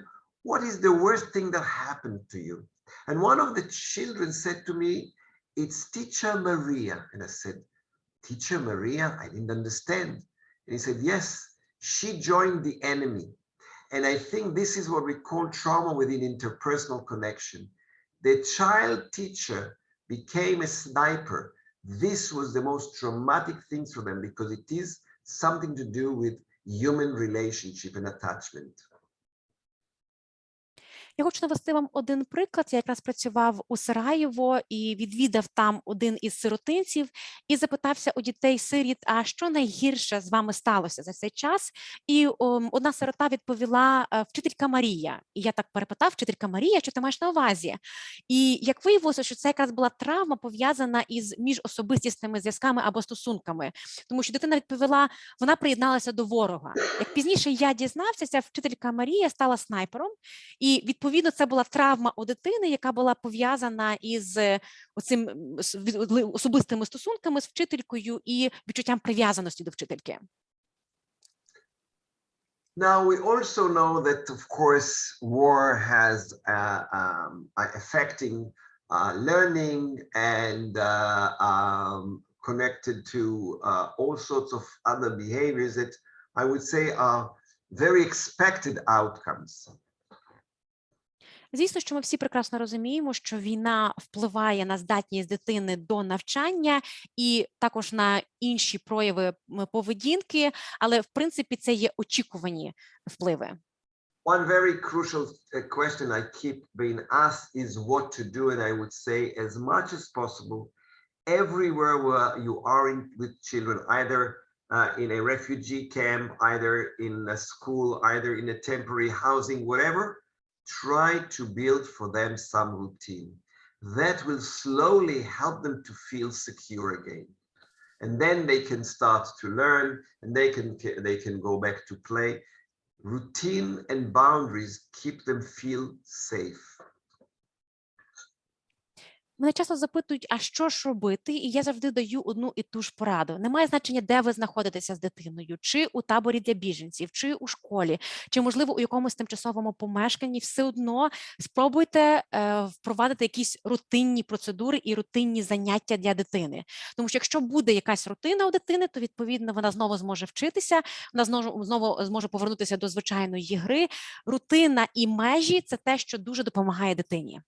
what is the worst thing that happened to you? And one of the children said to me, it's Teacher Maria. And I said, Teacher Maria? I didn't understand. And he said, yes, she joined the enemy. And I think this is what we call trauma within interpersonal connection. The child teacher became a sniper. This was the most traumatic thing for them because it is something to do with human relationship and attachment. Я хочу навести вам один приклад. Я якраз працював у Сараєво і відвідав там один із сиротинців і запитався у дітей-сиріт, а що найгірше з вами сталося за цей час? І одна сирота відповіла, вчителька Марія. І я так перепитав, вчителька Марія, що ти маєш на увазі? І як виявилося, що це якраз була травма пов'язана із міжособистісними зв'язками або стосунками. Тому що дитина відповіла, вона приєдналася до ворога. Як пізніше я дізнався, ця вчителька Марія стала снайпером і відповідно, це була травма у дитини, яка була пов'язана із оцим особистими стосунками з вчителькою і відчуттям прив'язаності до вчительки. Now, we also know that, of course, war has affecting learning and connected to all sorts of other behaviors that I would say are very expected outcomes. Звісно, що ми всі прекрасно розуміємо, що війна впливає на здатність дитини до навчання і також на інші прояви поведінки, але в принципі це є очікувані впливи. One very crucial question I keep being asked is what to do, and I would say as much as possible, everywhere where you are with children, either in a refugee camp, either in a school, either in a temporary housing, whatever, try to build for them some routine that will slowly help them to feel secure again, and then they can start to learn and they can go back to play. Routine and boundaries keep them feel safe. Мене часто запитують, а що ж робити? І я завжди даю одну і ту ж пораду. Немає значення, де ви знаходитеся з дитиною, чи у таборі для біженців, чи у школі, чи, можливо, у якомусь тимчасовому помешканні. Все одно спробуйте впровадити якісь рутинні процедури і рутинні заняття для дитини. Тому що якщо буде якась рутина у дитини, то, відповідно, вона знову зможе вчитися, вона знову зможе повернутися до звичайної гри. Рутина і межі – це те, що дуже допомагає дитині.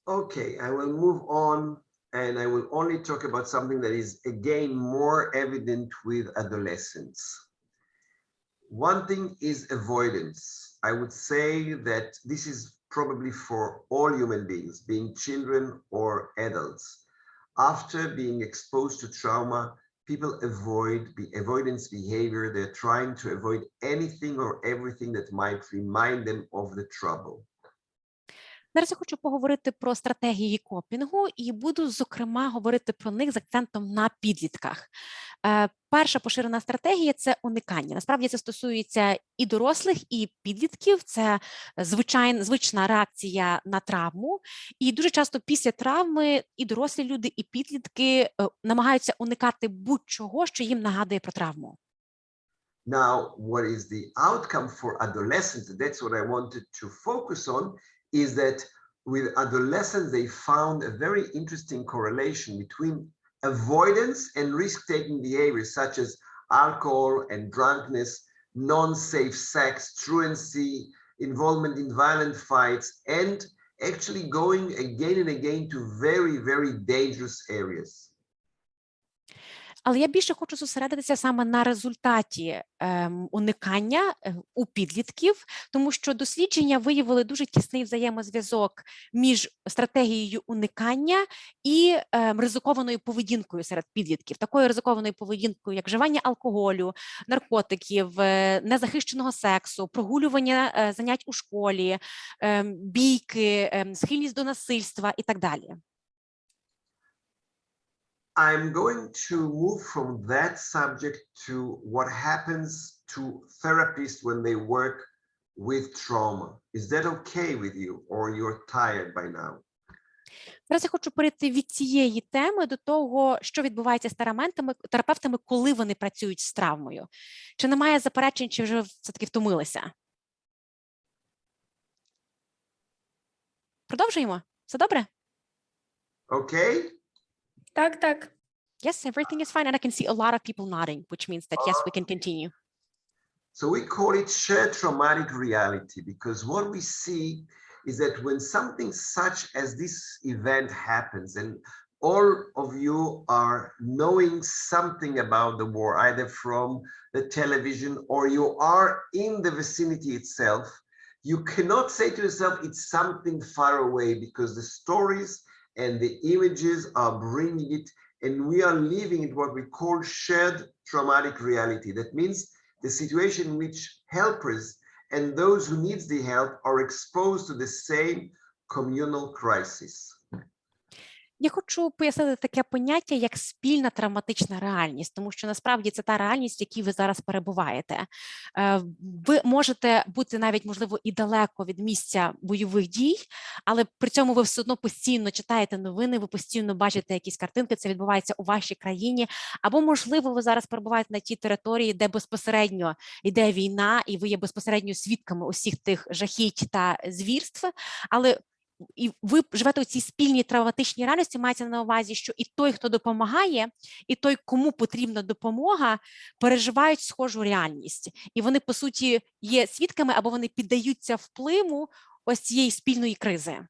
Okay, I will move on and I will only talk about something that is again more evident with adolescents. One thing is avoidance. I would say that this is probably for all human beings, being children or adults. After being exposed to trauma, people avoid avoidance behavior. They're trying to avoid anything or everything that might remind them of the trouble. Зараз я хочу поговорити про стратегії копінгу і буду, зокрема, говорити про них з акцентом на підлітках. Перша поширена стратегія – це уникання. Насправді це стосується і дорослих, і підлітків. Це звична реакція на травму. І дуже часто після травми і дорослі люди, і підлітки намагаються уникати будь-чого, що їм нагадує про травму. Now, what is the outcome for adolescents? That's what I wanted to focus on. Is that with adolescents, they found a very interesting correlation between avoidance and risk-taking behaviors such as alcohol and drunkenness, non-safe sex, truancy, involvement in violent fights, and actually going again and again to very, very dangerous areas. Але я більше хочу зосередитися саме на результаті уникання у підлітків, тому що дослідження виявили дуже тісний взаємозв'язок між стратегією уникання і ризикованою поведінкою серед підлітків. Такою ризикованою поведінкою, як вживання алкоголю, наркотиків, незахищеного сексу, прогулювання занять у школі, бійки, схильність до насильства і так далі. I'm going to move from that subject to what happens to therapists when they work with trauma. Is that okay with you, or you're tired by now? Зараз я хочу перейти від цієї теми до того, що відбувається з терапевтами, коли вони працюють з травмою. Чи немає заперечень, чи вже все-таки втомилися? Продовжуємо? Все добре? Okay? Так. Yes, everything is fine. And I can see a lot of people nodding, which means that yes, we can continue. So we call it shared traumatic reality, because what we see is that when something such as this event happens, and all of you are knowing something about the war, either from the television or you are in the vicinity itself, you cannot say to yourself, it's something far away, because the stories and the images are bringing it, and we are living in what we call shared traumatic reality. That means the situation in which helpers and those who need the help are exposed to the same communal crisis. Я хочу пояснити таке поняття, як спільна травматична реальність, тому що насправді це та реальність, в якій ви зараз перебуваєте. Ви можете бути навіть, можливо, і далеко від місця бойових дій, але при цьому ви все одно постійно читаєте новини, ви постійно бачите якісь картинки, це відбувається у вашій країні, або, можливо, ви зараз перебуваєте на тій території, де безпосередньо йде війна, і ви є безпосередньо свідками усіх тих жахіть та звірств, але і ви живете у цій спільній травматичній реальності, мається на увазі, що і той, хто допомагає, і той, кому потрібна допомога, переживають схожу реальність. І вони, по суті, є свідками, або вони піддаються впливу ось цієї спільної кризи.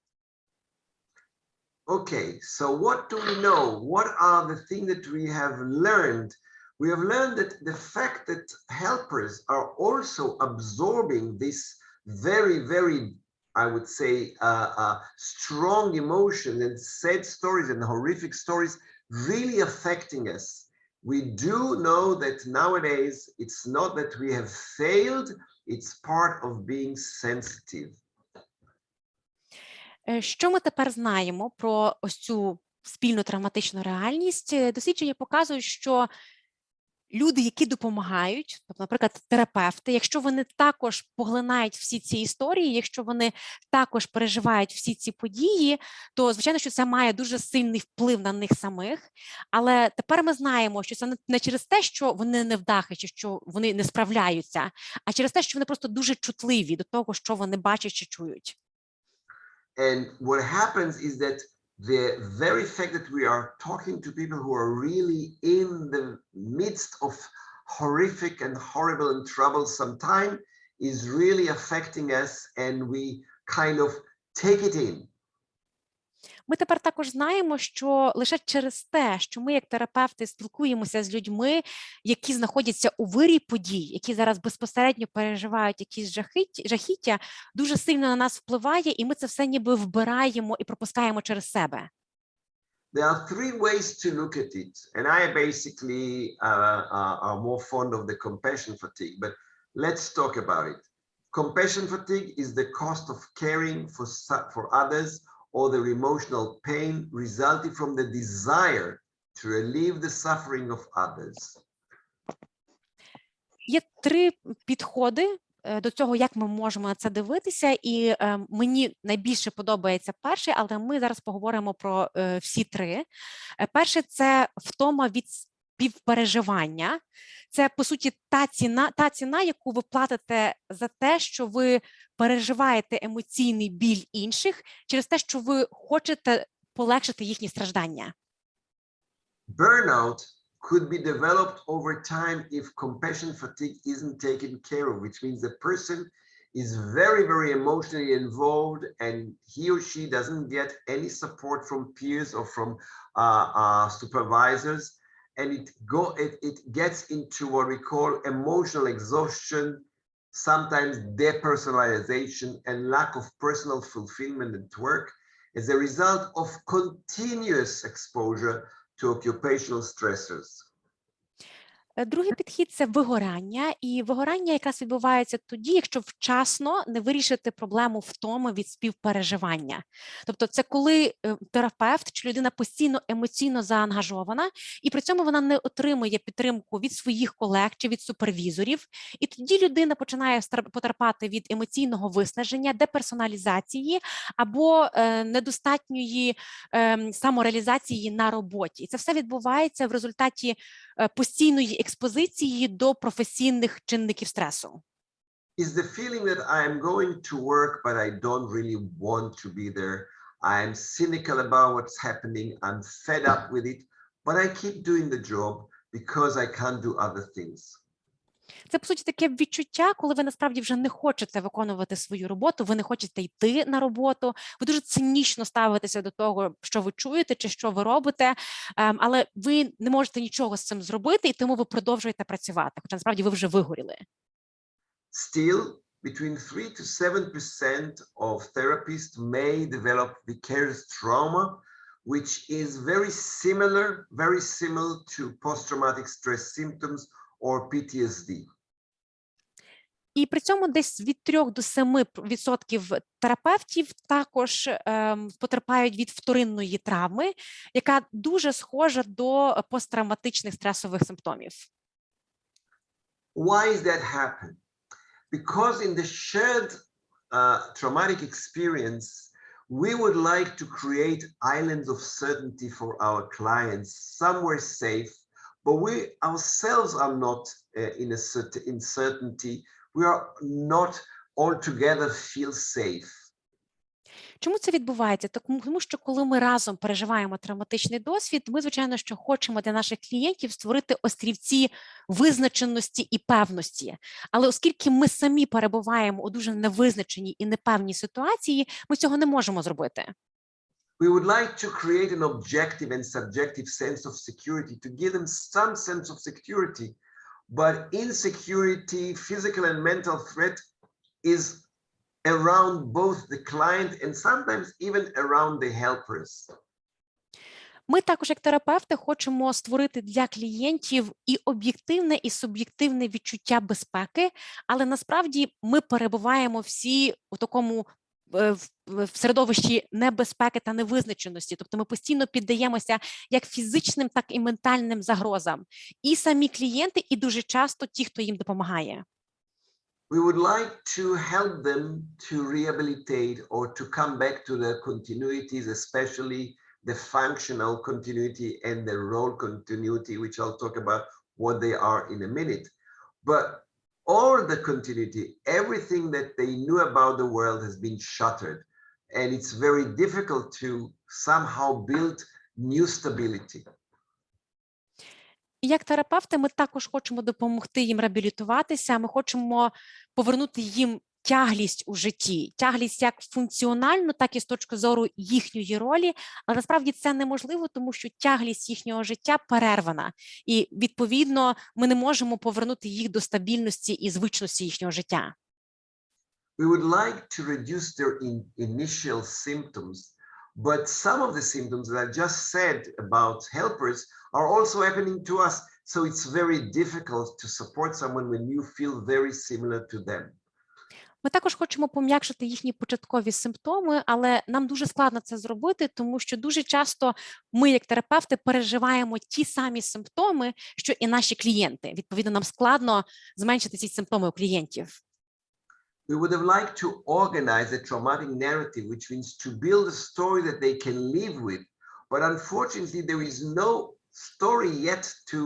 Okay, so what do we know? What are the things that we have learned? We have learned that the fact that helpers are also absorbing this very, very, I would say, strong emotion and sad stories and horrific stories really affecting us. We do know that nowadays it's not that we have failed, it's part of being sensitive. Що ми тепер знаємо про ось цю спільну травматичну реальність? Дослідження показують, що люди, які допомагають, тобто, наприклад, терапевти, якщо вони також поглинають всі ці історії, якщо вони також переживають всі ці події, то, звичайно, що це має дуже сильний вплив на них самих. Але тепер ми знаємо, що це не через те, що вони невдахи, чи що вони не справляються, а через те, що вони просто дуже чутливі до того, що вони бачать чи чують. And what happens is that the very fact that we are talking to people who are really in the midst of horrific and horrible and troublesome time is really affecting us, and we kind of take it in. Ми тепер також знаємо, що лише через те, що ми як терапевти спілкуємося з людьми, які знаходяться у вирі подій, які зараз безпосередньо переживають якісь жахіття, дуже сильно на нас впливає, і ми це все ніби вбираємо і пропускаємо через себе. There are three ways to look at it, and I basically are more fond of the compassion fatigue, but let's talk about it. Compassion fatigue is the cost of caring for others or their emotional pain resulting from the desire to relieve the suffering of others. Є три підходи до цього, як ми можемо на це дивитися, і мені найбільше подобається перший, але ми зараз поговоримо про всі три. Перше – це втома від співпереживання. Це, по суті, та ціна, яку ви платите за те, що ви переживаєте емоційний біль інших, через те, що ви хочете полегшити їхні страждання. Burnout could be developed over time if compassion fatigue isn't taken care of, which means the person is very, very emotionally involved and he or she doesn't get any support from peers or from supervisors. And it gets into what we call emotional exhaustion, sometimes depersonalization and lack of personal fulfillment at work as a result of continuous exposure to occupational stressors. Другий підхід – це вигорання. І вигорання якраз відбувається тоді, якщо вчасно не вирішити проблему втоми від співпереживання. Тобто це коли терапевт чи людина постійно емоційно заангажована, і при цьому вона не отримує підтримку від своїх колег чи від супервізорів. І тоді людина починає потерпати від емоційного виснаження, деперсоналізації або недостатньої самореалізації на роботі. І це все відбувається в результаті постійної експозиції до професійних чинників стресу. Is the feeling that I am going to work, but I don't really want to be there. I am cynical about what's happening. I'm fed up with it, but I keep doing the job because I can't do other things. Це, по суті, таке відчуття, коли ви насправді вже не хочете виконувати свою роботу, ви не хочете йти на роботу, ви дуже цинічно ставитеся до того, що ви чуєте чи що ви робите, але ви не можете нічого з цим зробити, і тому ви продовжуєте працювати, хоча насправді ви вже вигоріли. Still, between 3 to 7% of therapists may develop vicarious trauma, which is very similar to post-traumatic stress symptoms or PTSD. І при цьому десь від 3 до 7% терапевтів також потерпають від вторинної травми, яка дуже схожа до посттравматичних стресових симптомів. Why is that happen? Because in the shared traumatic experience, we would like to create islands of certainty for our clients, somewhere safe, but we ourselves are not in certainty. We are not altogether feel safe. Чому це відбувається? Тому що коли ми разом переживаємо травматичний досвід, ми, звичайно, що хочемо для наших клієнтів створити острівці визначеності і певності. Але оскільки ми самі перебуваємо у дуже невизначеній і непевній ситуації, ми цього не можемо зробити. We would like to create an objective and subjective sense of security, to give them some sense of security. But insecurity, physical and mental threat is around both the client and sometimes even around the helpers. Ми також, як терапевти, хочемо створити для клієнтів і об'єктивне, і суб'єктивне відчуття безпеки, але насправді ми перебуваємо всі у такому в середовищі небезпеки та невизначеності. Тобто ми постійно піддаємося як фізичним, так і ментальним загрозам. І самі клієнти, і дуже часто ті, хто їм допомагає. We would like to help them to rehabilitate or to come back to the continuities, especially the functional continuity and the role continuity, which I'll talk about what they are in a minute. But all the continuity, everything that they knew about the world has been shattered. And it's very difficult to somehow build new stability. І як терапевти ми також хочемо допомогти їм реабілітуватися, ми хочемо повернути їм тяглість у житті, тяглість як функціональну, так і з точки зору їхньої ролі, але насправді це неможливо, тому що тяглість їхнього життя перервана, і відповідно ми не можемо повернути їх до стабільності і звичності їхнього життя. We would like to reduce their initial symptoms, but some of the symptoms that I just said about helpers are also happening to us. So it's very difficult to support someone when you feel very similar to them. Ми також хочемо пом'якшити їхні початкові симптоми, але нам дуже складно це зробити, тому що дуже часто ми, як терапевти, переживаємо ті самі симптоми, що і наші клієнти. Відповідно, нам складно зменшити ці симптоми у клієнтів. We would have liked to organize a traumatic narrative, which means to build a story that they can live with. But unfortunately, there is no story yet to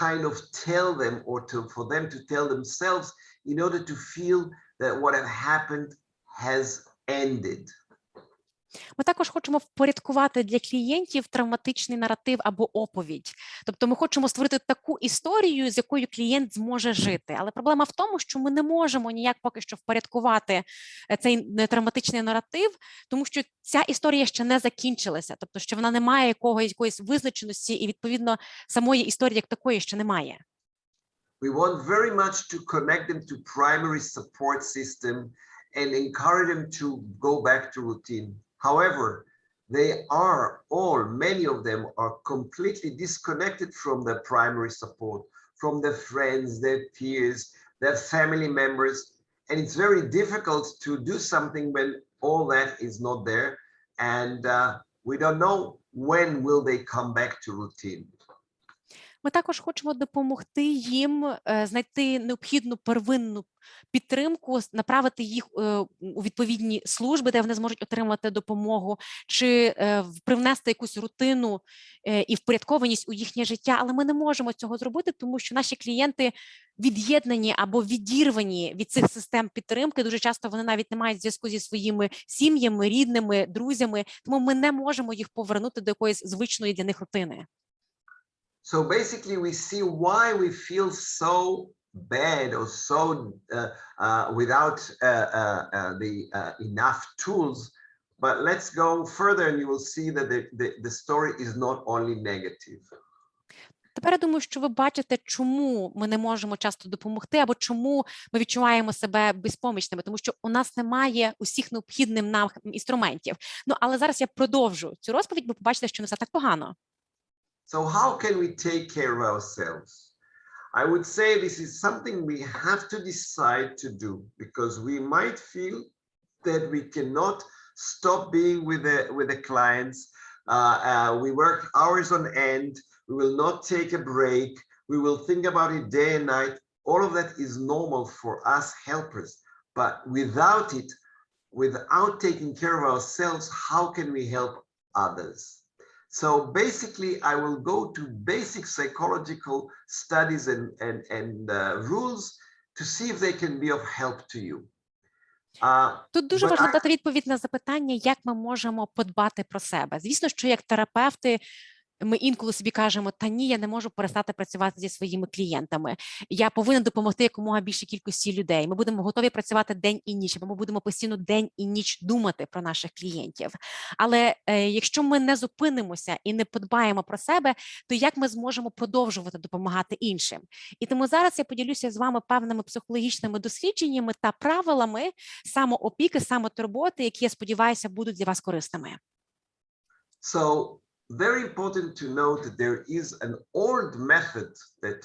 kind of tell them or for them to tell themselves in order to feel that what had happened has ended. Ми також хочемо впорядкувати для клієнтів травматичний наратив або оповідь. Тобто ми хочемо створити таку історію, з якою клієнт зможе жити. Але проблема в тому, що ми не можемо ніяк поки що впорядкувати цей травматичний наратив, тому що ця історія ще не закінчилася. Тобто, що вона не має якоїсь визначеності і, відповідно, самої історії як такої ще немає. We want very much to connect them to primary support system and encourage them to go back to routine. However, many of them are completely disconnected from their primary support, from their friends, their peers, their family members. And it's very difficult to do something when all that is not there. And we don't know when will they come back to routine. Ми також хочемо допомогти їм знайти необхідну первинну підтримку, направити їх у відповідні служби, де вони зможуть отримати допомогу, чи привнести якусь рутину і впорядкованість у їхнє життя. Але ми не можемо цього зробити, тому що наші клієнти від'єднані або відірвані від цих систем підтримки. Дуже часто вони навіть не мають зв'язку зі своїми сім'ями, рідними, друзями, тому ми не можемо їх повернути до якоїсь звичної для них рутини. So basically, we see why we feel so bad or so without enough tools. But let's go further, and you will see that the story is not only negative. Тепер я думаю, що ви бачите, чому ми не можемо часто допомогти, або чому ми відчуваємо себе безпомічними, тому що у нас немає усіх необхідних нам інструментів. Ну, але зараз я продовжу цю розповідь, бо побачите, що не все так погано. So how can we take care of ourselves? I would say this is something we have to decide to do, because we might feel that we cannot stop being with the clients. We work hours on end. We will not take a break. We will think about it day and night. All of that is normal for us helpers. But without it, without taking care of ourselves, how can we help others? So basically, I will go to basic psychological studies and rules to see if they can be of help to you. Тут дуже важливо дати відповідь на запитання, як ми можемо подбати про себе. Звісно, що як терапевти ми інколи собі кажемо, та ні, я не можу перестати працювати зі своїми клієнтами. Я повинен допомогти якомога більшій кількості людей. Ми будемо готові працювати день і ніч, бо ми будемо постійно день і ніч думати про наших клієнтів. Але якщо ми не зупинимося і не подбаємо про себе, то як ми зможемо продовжувати допомагати іншим? І тому зараз я поділюся з вами певними психологічними дослідженнями та правилами самоопіки, самотурботи, які, я сподіваюся, будуть для вас корисними. Very important to note that there is an old method that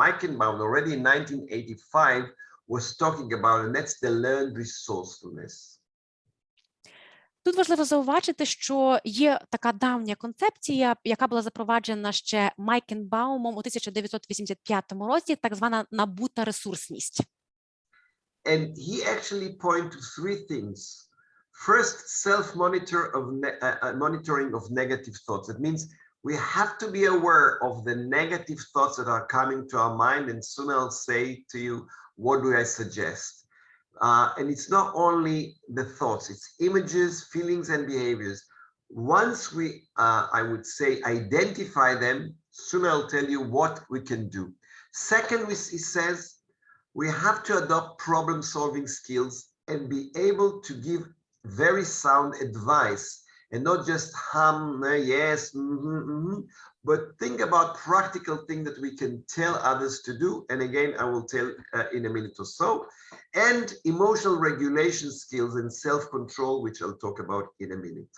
Meichenbaum already in 1985 was talking about, and that's the learned resourcefulness. Тут важливо зауважити, що є така давня концепція, яка була запроваджена ще Майкенбаумом у 1985 році, так звана набута ресурсність. And he actually pointed to three things. First, monitoring of negative thoughts. That means we have to be aware of the negative thoughts that are coming to our mind, and soon I'll say to you, what do I suggest? And it's not only the thoughts, it's images, feelings, and behaviors. Once we, I would say, identify them, soon I'll tell you what we can do. Second, he says, we have to adopt problem-solving skills and be able to give very sound advice and not just yes, but think about practical things that we can tell others to do. And again, I will tell in a minute or so. And emotional regulation skills and self-control, which I'll talk about in a minute.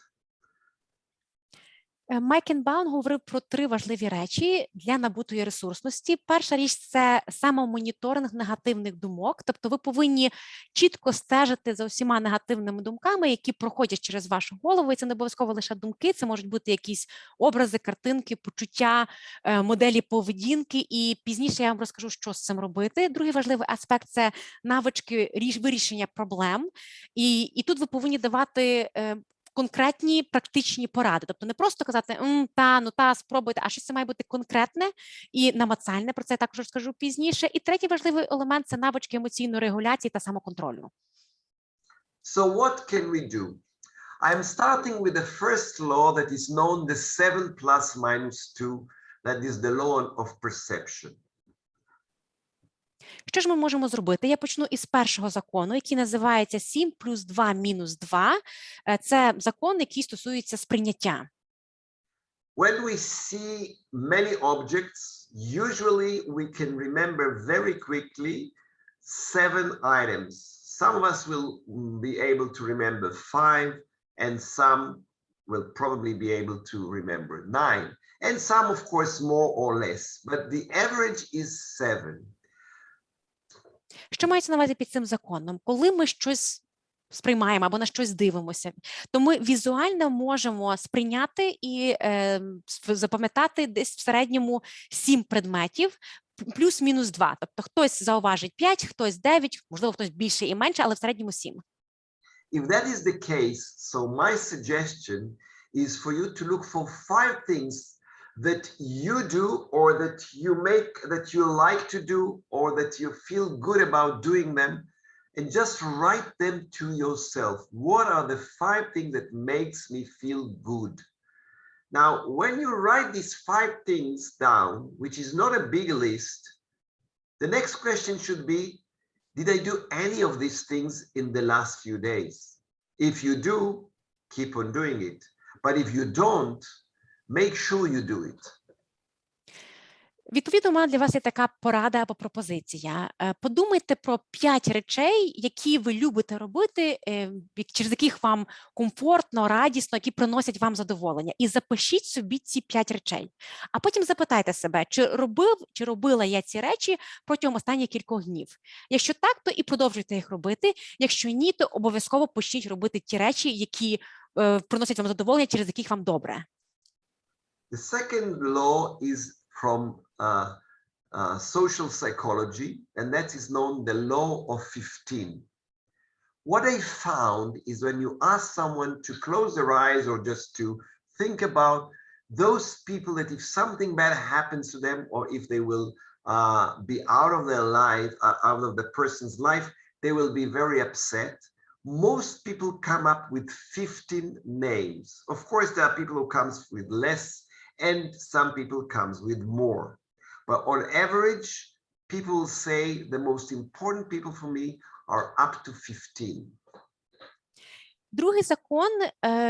Майкенбаум говорив про три важливі речі для набутої ресурсності. Перша річ – це самомоніторинг негативних думок, тобто ви повинні чітко стежити за усіма негативними думками, які проходять через вашу голову, і це не обов'язково лише думки, це можуть бути якісь образи, картинки, почуття, моделі поведінки, і пізніше я вам розкажу, що з цим робити. Другий важливий аспект – це навички вирішення проблем, і тут ви повинні давати конкретні практичні поради, тобто не просто казати спробуйте, а щось це має бути конкретне і намацальне, про це я також розкажу пізніше. І третій важливий елемент – це навички емоційної регуляції та самоконтролю. So what can we do? I'm starting with the first law that is known, the 7 plus minus 2, that is the law of perception. Що ж ми можемо зробити? Я почну із першого закону, який називається 7 плюс 2 мінус 2. Це закон, який стосується сприйняття. When we see many objects, usually we can remember very quickly 7 items. Some of us will be able to remember 5, and some will probably be able to remember 9. And some, of course, more or less, but the average is 7. Що мається на увазі під цим законом? Коли ми щось сприймаємо або на щось дивимося, то ми візуально можемо сприйняти і запам'ятати десь в середньому 7 предметів, плюс-мінус 2. Тобто хтось зауважить 5, хтось 9, можливо, хтось більше і менше, але в середньому 7. If that is the case, so my suggestion is for you to look for 5 things that you do, or that you like to do, or that you feel good about doing them, and just write them to yourself. What are the 5 things that makes me feel good? Now, when you write these 5 things down, which is not a big list, the next question should be, did I do any of these things in the last few days? If you do, keep on doing it. But if you don't, make sure you do it. Відповідно, у мене для вас є така порада або пропозиція. Подумайте про 5 речей, які ви любите робити, через яких вам комфортно, радісно, які приносять вам задоволення. І запишіть собі ці 5 речей. А потім запитайте себе, чи робила я ці речі протягом останніх кількох днів. Якщо так, то і продовжуйте їх робити. Якщо ні, то обов'язково почніть робити ті речі, які приносять вам задоволення, через яких вам добре. The second law is from social psychology, and that is known the law of 15. What I found is when you ask someone to close their eyes or just to think about those people that if something bad happens to them, or if they will be out of their life, out of the person's life, they will be very upset. Most people come up with 15 names. Of course, there are people who comes with less, and some people comes with more. But on average, people say the most important people for me are up to 15. Другий закон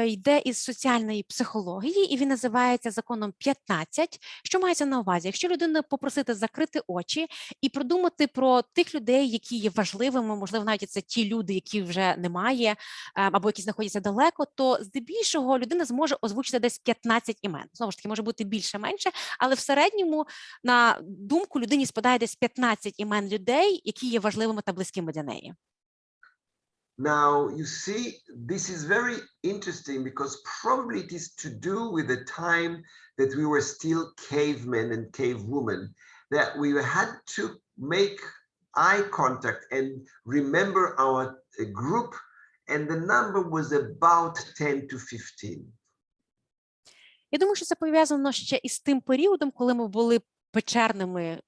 йде із соціальної психології, і він називається законом 15. Що мається на увазі? Якщо людину попросити закрити очі і продумати про тих людей, які є важливими, можливо, навіть це ті люди, які вже немає, або які знаходяться далеко, то здебільшого людина зможе озвучити десь 15 імен. Знову ж таки, може бути більше-менше, але в середньому на думку людині спадає десь 15 імен людей, які є важливими та близькими для неї. Now, you see, this is very interesting because probably it is to do with the time that we were still cavemen and cavewomen, that we had to make eye contact and remember our group, and the number was about 10 to 15. Я думаю, що це пов'язано ще із тим періодом, коли ми були печерними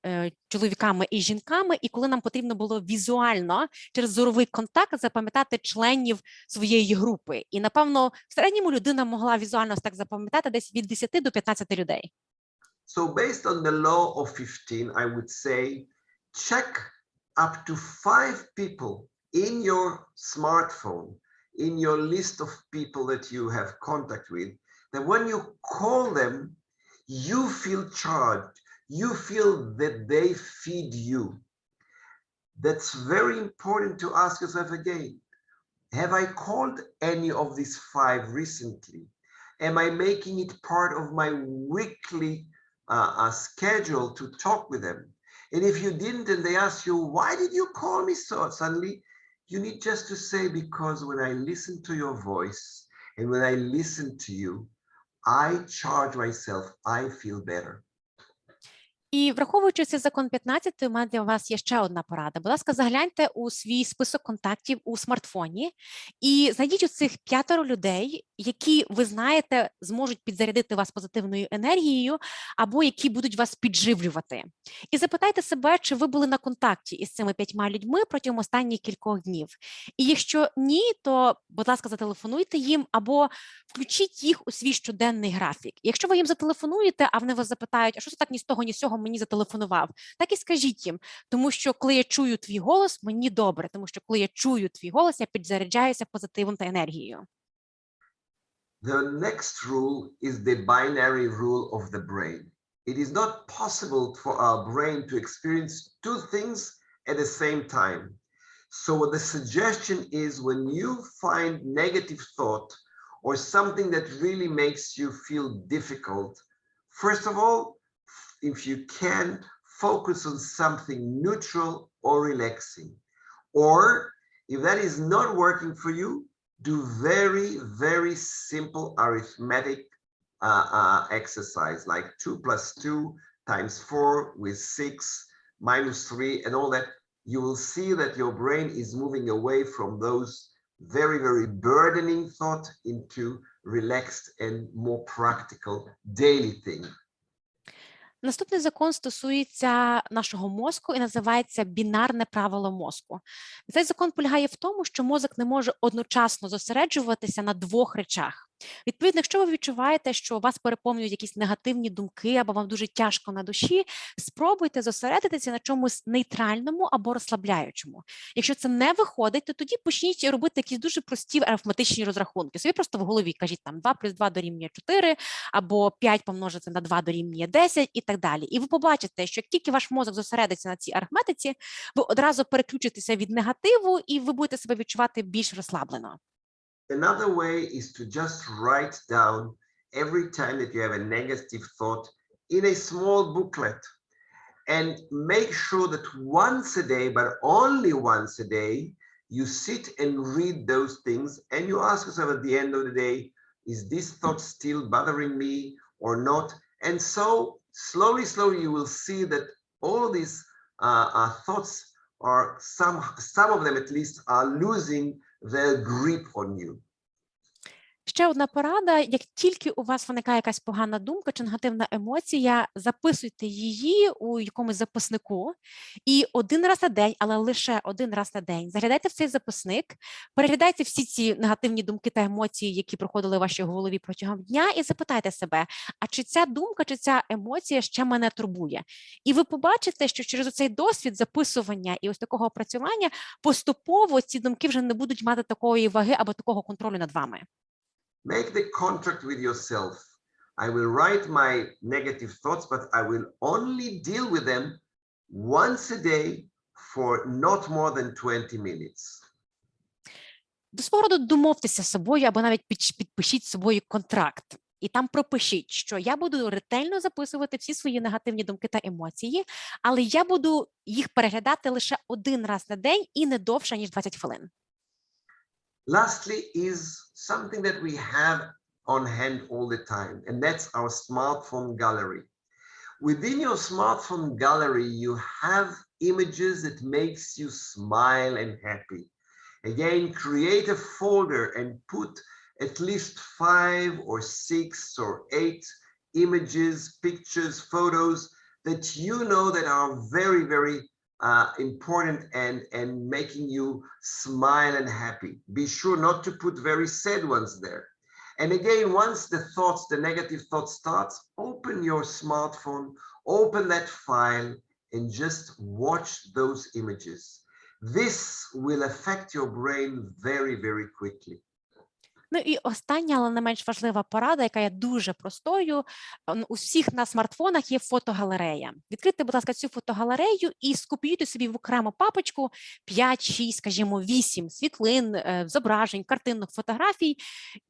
чоловіками і жінками, і коли нам потрібно було візуально через зоровий контакт запам'ятати членів своєї групи. І, напевно, в середньому людина могла візуально так запам'ятати десь від 10 до 15 людей. So based on the law of 15, I would say, check up to 5 people in your smartphone, in your list of people that you have contact with, that when you call them, you feel charged. You feel that they feed you. That's very important to ask yourself again. Have I called any of these 5 recently? Am I making it part of my weekly schedule to talk with them? And if you didn't and they ask you, why did you call me so suddenly? You need just to say, because when I listen to your voice and when I listen to you, I charge myself, I feel better. І враховуючи цей закон 15, у мене для вас є ще одна порада. Будь ласка, загляньте у свій список контактів у смартфоні і знайдіть оцих 5 людей, які, ви знаєте, зможуть підзарядити вас позитивною енергією або які будуть вас підживлювати. І запитайте себе, чи ви були на контакті із цими 5 людьми протягом останніх кількох днів. І якщо ні, то, будь ласка, зателефонуйте їм або включіть їх у свій щоденний графік. Якщо ви їм зателефонуєте, а вони вас запитають, а що це так ні з того, ні з цього мені зателефонував, так і скажіть їм, тому що коли я чую твій голос, мені добре, тому що коли я чую твій голос, я підзаряджаюся позитивом та енергією. The next rule is the binary rule of the brain. It is not possible for our brain to experience 2 things at the same time. So the suggestion is when you find negative thought or something that really makes you feel difficult, first of all, if you can, focus on something neutral or relaxing. Or if that is not working for you, do very, very simple arithmetic exercise like 2 plus 2 times 4 with 6 minus 3 and all that. You will see that your brain is moving away from those very, very burdening thoughts into relaxed and more practical daily thing. Наступний закон стосується нашого мозку і називається бінарне правило мозку. Цей закон полягає в тому, що мозок не може одночасно зосереджуватися на 2 речах. Відповідно, якщо ви відчуваєте, що вас переповнюють якісь негативні думки або вам дуже тяжко на душі, спробуйте зосередитися на чомусь нейтральному або розслабляючому. Якщо це не виходить, то тоді почніть робити якісь дуже прості арифметичні розрахунки. Собі просто в голові кажіть там 2 плюс 2 дорівнює 4, або 5 помножити на 2 дорівнює 10 і так далі. І ви побачите, що як тільки ваш мозок зосередиться на цій арифметиці, ви одразу переключитеся від негативу і ви будете себе відчувати більш розслаблено. Another way is to just write down every time that you have a negative thought in a small booklet and make sure that once a day, but only once a day, you sit and read those things and you ask yourself at the end of the day, is this thought still bothering me or not? And so slowly, you will see that all these thoughts are some of them at least are losing their grip on you. Ще одна порада, як тільки у вас виникає якась погана думка чи негативна емоція, записуйте її у якомусь записнику і 1 раз на день, але лише 1 раз на день, заглядайте в цей записник, переглядайте всі ці негативні думки та емоції, які проходили в вашій голові протягом дня, і запитайте себе, а чи ця думка, чи ця емоція ще мене турбує? І ви побачите, що через цей досвід записування і ось такого опрацювання поступово ці думки вже не будуть мати такої ваги або такого контролю над вами. Make the contract with yourself. I will write my negative thoughts, but I will only deal with them once a day for not more than 20 minutes. До свого роду домовтеся з собою або навіть підпишіть з собою контракт. І там пропишіть, що я буду ретельно записувати всі свої негативні думки та емоції, але я буду їх переглядати лише 1 раз на день і не довше, ніж 20 хвилин. Lastly is something that we have on hand all the time, and that's our smartphone gallery. Within your smartphone gallery, you have images that makes you smile and happy. Again, create a folder and put at least 5 or 6 or 8 images, pictures, photos that you know that are very, very important and making you smile and happy. Be sure not to put very sad ones there. And again, once the negative thoughts starts, open your smartphone, open that file and just watch those images. This will affect your brain very, very quickly. Ну і остання, але не менш важлива порада, яка є дуже простою. У всіх на смартфонах є фотогалерея. Відкрийте, будь ласка, цю фотогалерею і скопіюйте собі в окрему папочку 5, 6, скажімо, 8 світлин, зображень, картинок, фотографій,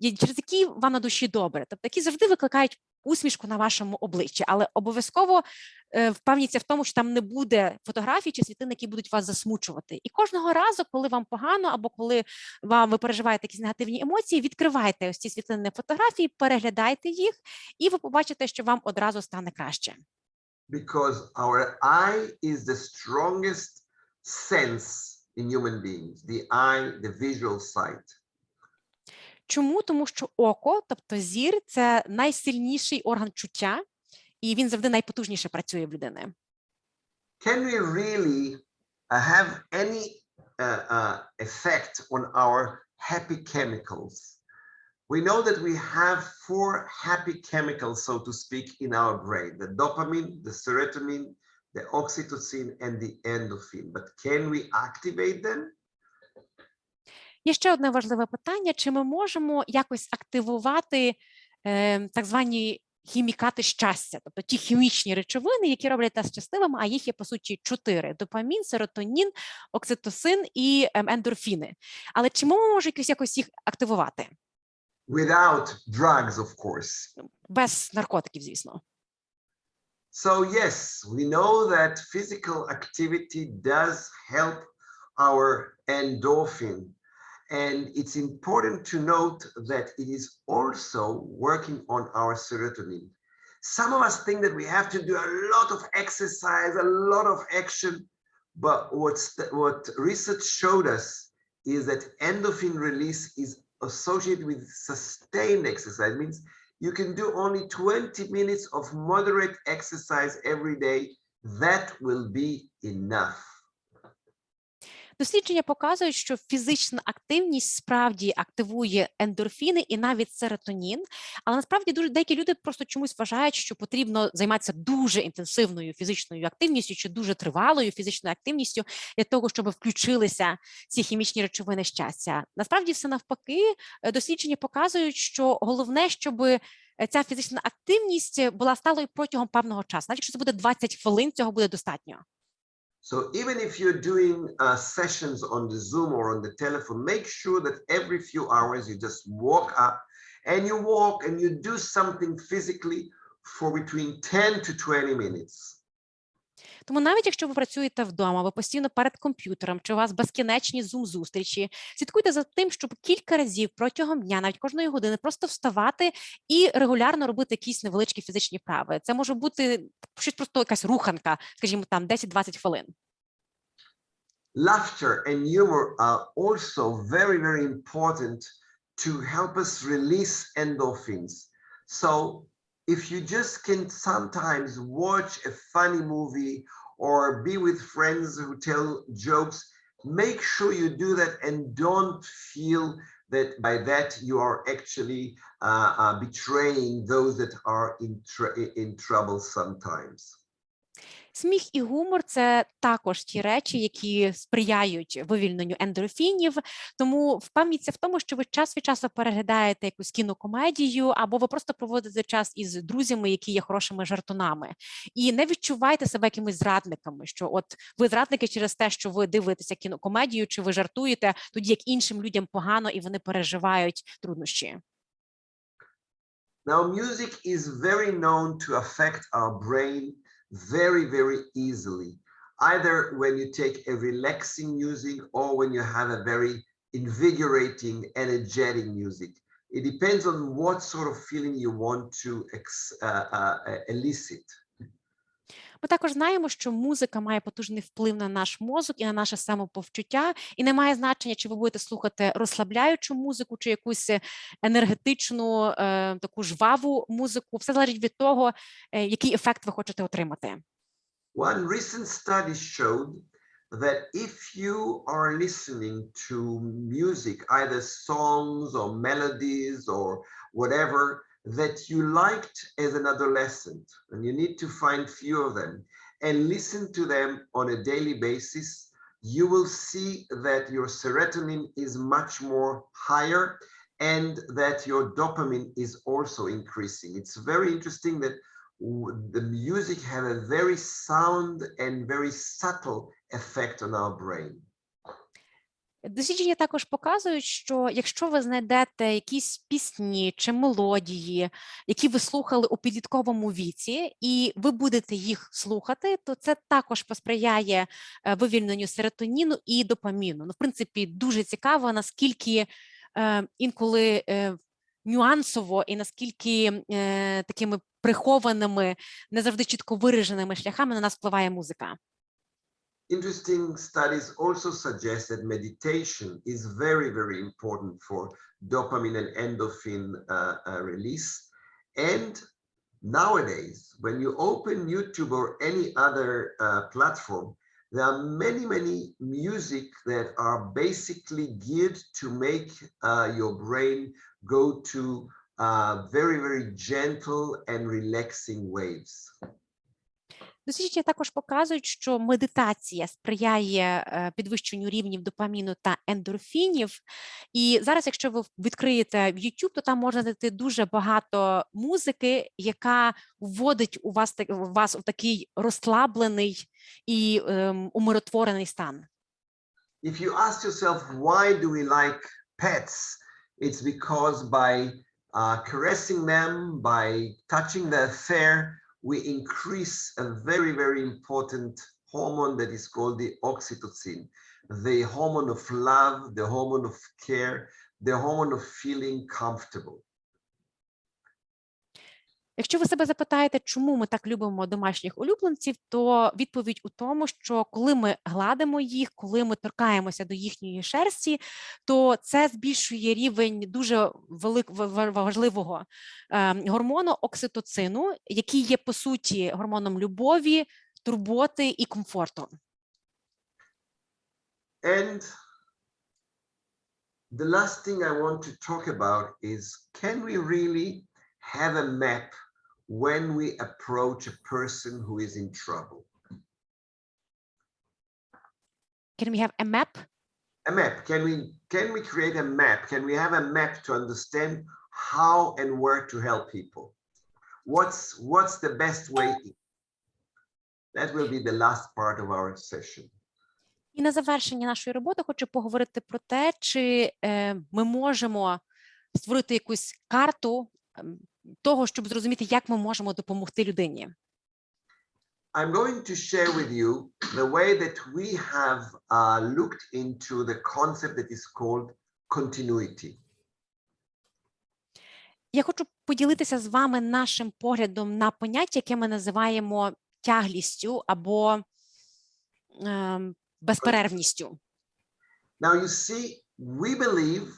через які вам на душі добре. Тобто, які завжди викликають усмішку на вашому обличчі, але обов'язково впевніться в тому, що там не буде фотографій чи світлин, які будуть вас засмучувати. І кожного разу, коли вам погано або коли ви переживаєте якісь негативні емоції, відкривайте ось ці світлини фотографії, переглядайте їх, і ви побачите, що вам одразу стане краще. Because our eye is the strongest sense in human beings, the eye, the visual sight. Чому? Тому що око, тобто зір, це найсильніший орган чуття, і він завжди найпотужніше працює в людини. Can we really have any effect on our happy chemicals? We know that we have 4 happy chemicals, so to speak, in our brain: the dopamine, the serotonin, the oxytocin, and the endorphin. But can we activate them? Є ще одне важливе питання: чи ми можемо якось активувати так звані хімікати щастя, тобто ті хімічні речовини, які роблять нас щасливими, а їх є, по суті, 4: допамін, серотонін, окситоцин і ендорфіни. Але чи ми можемо якось їх активувати? Without drugs, of course. Без наркотиків, звісно. So yes, we know that physical activity does help our endorphin. And it's important to note that it is also working on our serotonin. Some of us think that we have to do a lot of exercise, a lot of action, but what research showed us is that endorphin release is associated with sustained exercise. It means you can do only 20 minutes of moderate exercise every day. That will be enough. Дослідження показують, що фізична активність справді активує ендорфіни і навіть серотонін, але насправді деякі люди просто чомусь вважають, що потрібно займатися дуже інтенсивною фізичною активністю чи дуже тривалою фізичною активністю для того, щоб включилися ці хімічні речовини щастя. Насправді все навпаки, дослідження показують, що головне, щоб ця фізична активність була сталою протягом певного часу. Навіть якщо це буде 20 хвилин, цього буде достатньо. So even if you're doing sessions on the Zoom or on the telephone, make sure that every few hours you just walk up and you do something physically for between 10 to 20 minutes. Тому навіть якщо ви працюєте вдома, ви постійно перед комп'ютером, чи у вас безкінечні Zoom-зустрічі, слідкуйте за тим, щоб кілька разів протягом дня, навіть кожної години, просто вставати і регулярно робити якісь невеличкі фізичні вправи. Це може бути щось просто якась руханка, скажімо, там 10-20 хвилин. Laughter and humor are also very, very important to help us release endorphins. So if you just can sometimes watch a funny movie or be with friends who tell jokes, make sure you do that and don't feel that by that you are actually betraying those that are in trouble sometimes. Сміх і гумор – це також ті речі, які сприяють вивільненню ендорфінів, тому впевніться в тому, що ви час від часу переглядаєте якусь кінокомедію або ви просто проводите час із друзями, які є хорошими жартунами. І не відчувайте себе якимись зрадниками, що от ви зрадники через те, що ви дивитеся кінокомедію, чи ви жартуєте, тоді як іншим людям погано і вони переживають труднощі. Now, music is very known to affect our brain very, very easily, either when you take a relaxing music or when you have a very invigorating, energetic music. It depends on what sort of feeling you want to elicit. Ми також знаємо, що музика має потужний вплив на наш мозок і на наше самопочуття, і не має значення, чи ви будете слухати розслабляючу музику, чи якусь енергетичну, таку жваву музику. Все залежить від того, який ефект ви хочете отримати. One recent study showed that if you are listening to music, either songs or melodies or whatever, that you liked as an adolescent, and you need to find few of them and listen to them on a daily basis, you will see that your serotonin is much more higher and that your dopamine is also increasing. It's very interesting that the music have a very sound and very subtle effect on our brain. Дослідження також показують, що якщо ви знайдете якісь пісні чи мелодії, які ви слухали у підлітковому віці, і ви будете їх слухати, то це також посприяє вивільненню серотоніну і допаміну. Ну, в принципі, дуже цікаво, наскільки інколи нюансово і наскільки такими прихованими, не завжди чітко вираженими шляхами на нас впливає музика. Interesting studies also suggest that meditation is very, very important for dopamine and endorphin release. And nowadays, when you open YouTube or any other platform, there are many, many music that are basically geared to make your brain go to very, very gentle and relaxing waves. Дослідження також показують, що медитація сприяє підвищенню рівнів допаміну та ендорфінів. І зараз, якщо ви відкриєте YouTube, то там можна знайти дуже багато музики, яка вводить вас у такий розслаблений і умиротворений стан. If you ask yourself, why do we like pets? It's because by caressing them, by touching their fur, we increase a very, very important hormone that is called the oxytocin, the hormone of love, the hormone of care, the hormone of feeling comfortable. Якщо ви себе запитаєте, чому ми так любимо домашніх улюбленців, то відповідь у тому, що коли ми гладимо їх, коли ми торкаємося до їхньої шерсті, то це збільшує рівень дуже важливого гормону окситоцину, який є, по суті, гормоном любові, турботи і комфорту. And the last thing I want to talk about is, can we really have a map when we approach a person who is in trouble? Can we have a map? A map. Can we create a map? Can we have a map to understand how and where to help people? What's the best way? That will be the last part of our session. І на завершення нашої роботи хочу поговорити про те, чи ми можемо створити якусь карту того, щоб зрозуміти, як ми можемо допомогти людині. I'm going to share with you the way that we have looked into the concept that is called continuity. Я хочу поділитися з вами нашим поглядом на поняття, яке ми називаємо тяглістю або безперервністю. Now you see, we believe,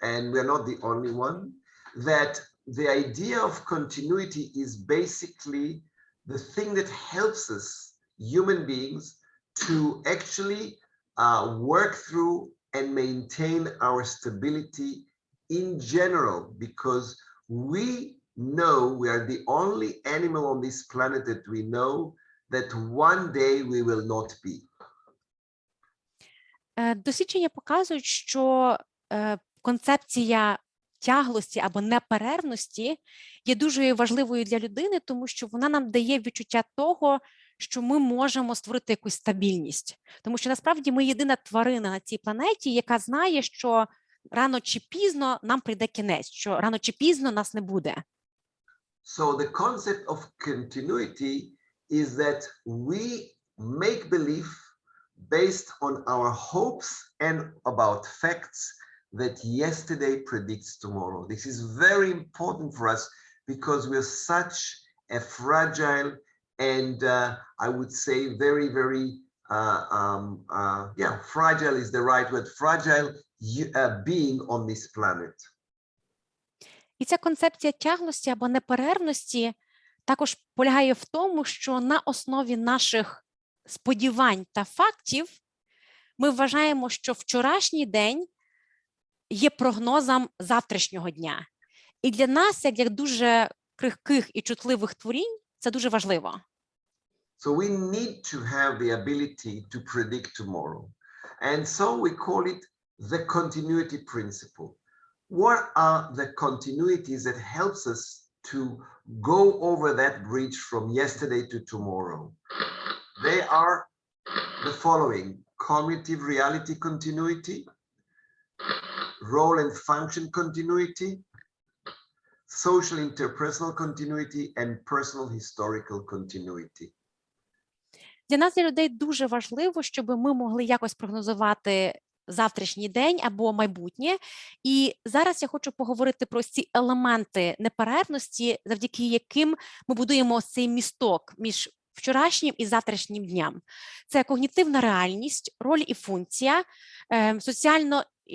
and we're not the only one, that the idea of continuity is basically the thing that helps us, human beings, to actually work through and maintain our stability in general, because we know we are the only animal on this planet that we know that one day we will not be. Дослідження показують, що концепція тяглості або неперервності є дуже важливою для людини, тому що вона нам дає відчуття того, що ми можемо створити якусь стабільність. Тому що насправді ми єдина тварина на цій планеті, яка знає, що рано чи пізно нам прийде кінець, що рано чи пізно нас не буде. So the concept of continuity is that we make believe based on our hopes and about facts that yesterday predicts tomorrow. This is very important for us because we're such a fragile and I would say very, very, fragile is the right word, fragile being on this planet. І ця концепція тяглості або неперервності також полягає в тому, що на основі наших сподівань та фактів ми вважаємо, що вчорашній день є прогнозом завтрашнього дня. І для нас, як для дуже крихких і чутливих творінь, це дуже важливо. So we need to have the ability to predict tomorrow. And so we call it the continuity principle. What are the continuities that helps us to go over that bridge from yesterday to tomorrow? They are the following: cognitive reality continuity, role and function continuity, social interpersonal continuity, and personal historical continuity. Для нас, для людей, дуже важливо, щоб ми могли якось прогнозувати завтрашній день або майбутнє. І зараз я хочу поговорити про ці елементи неперервності, завдяки яким ми будуємо цей місток між вчорашнім і завтрашнім днем. Це когнітивна реальність, роль і функція,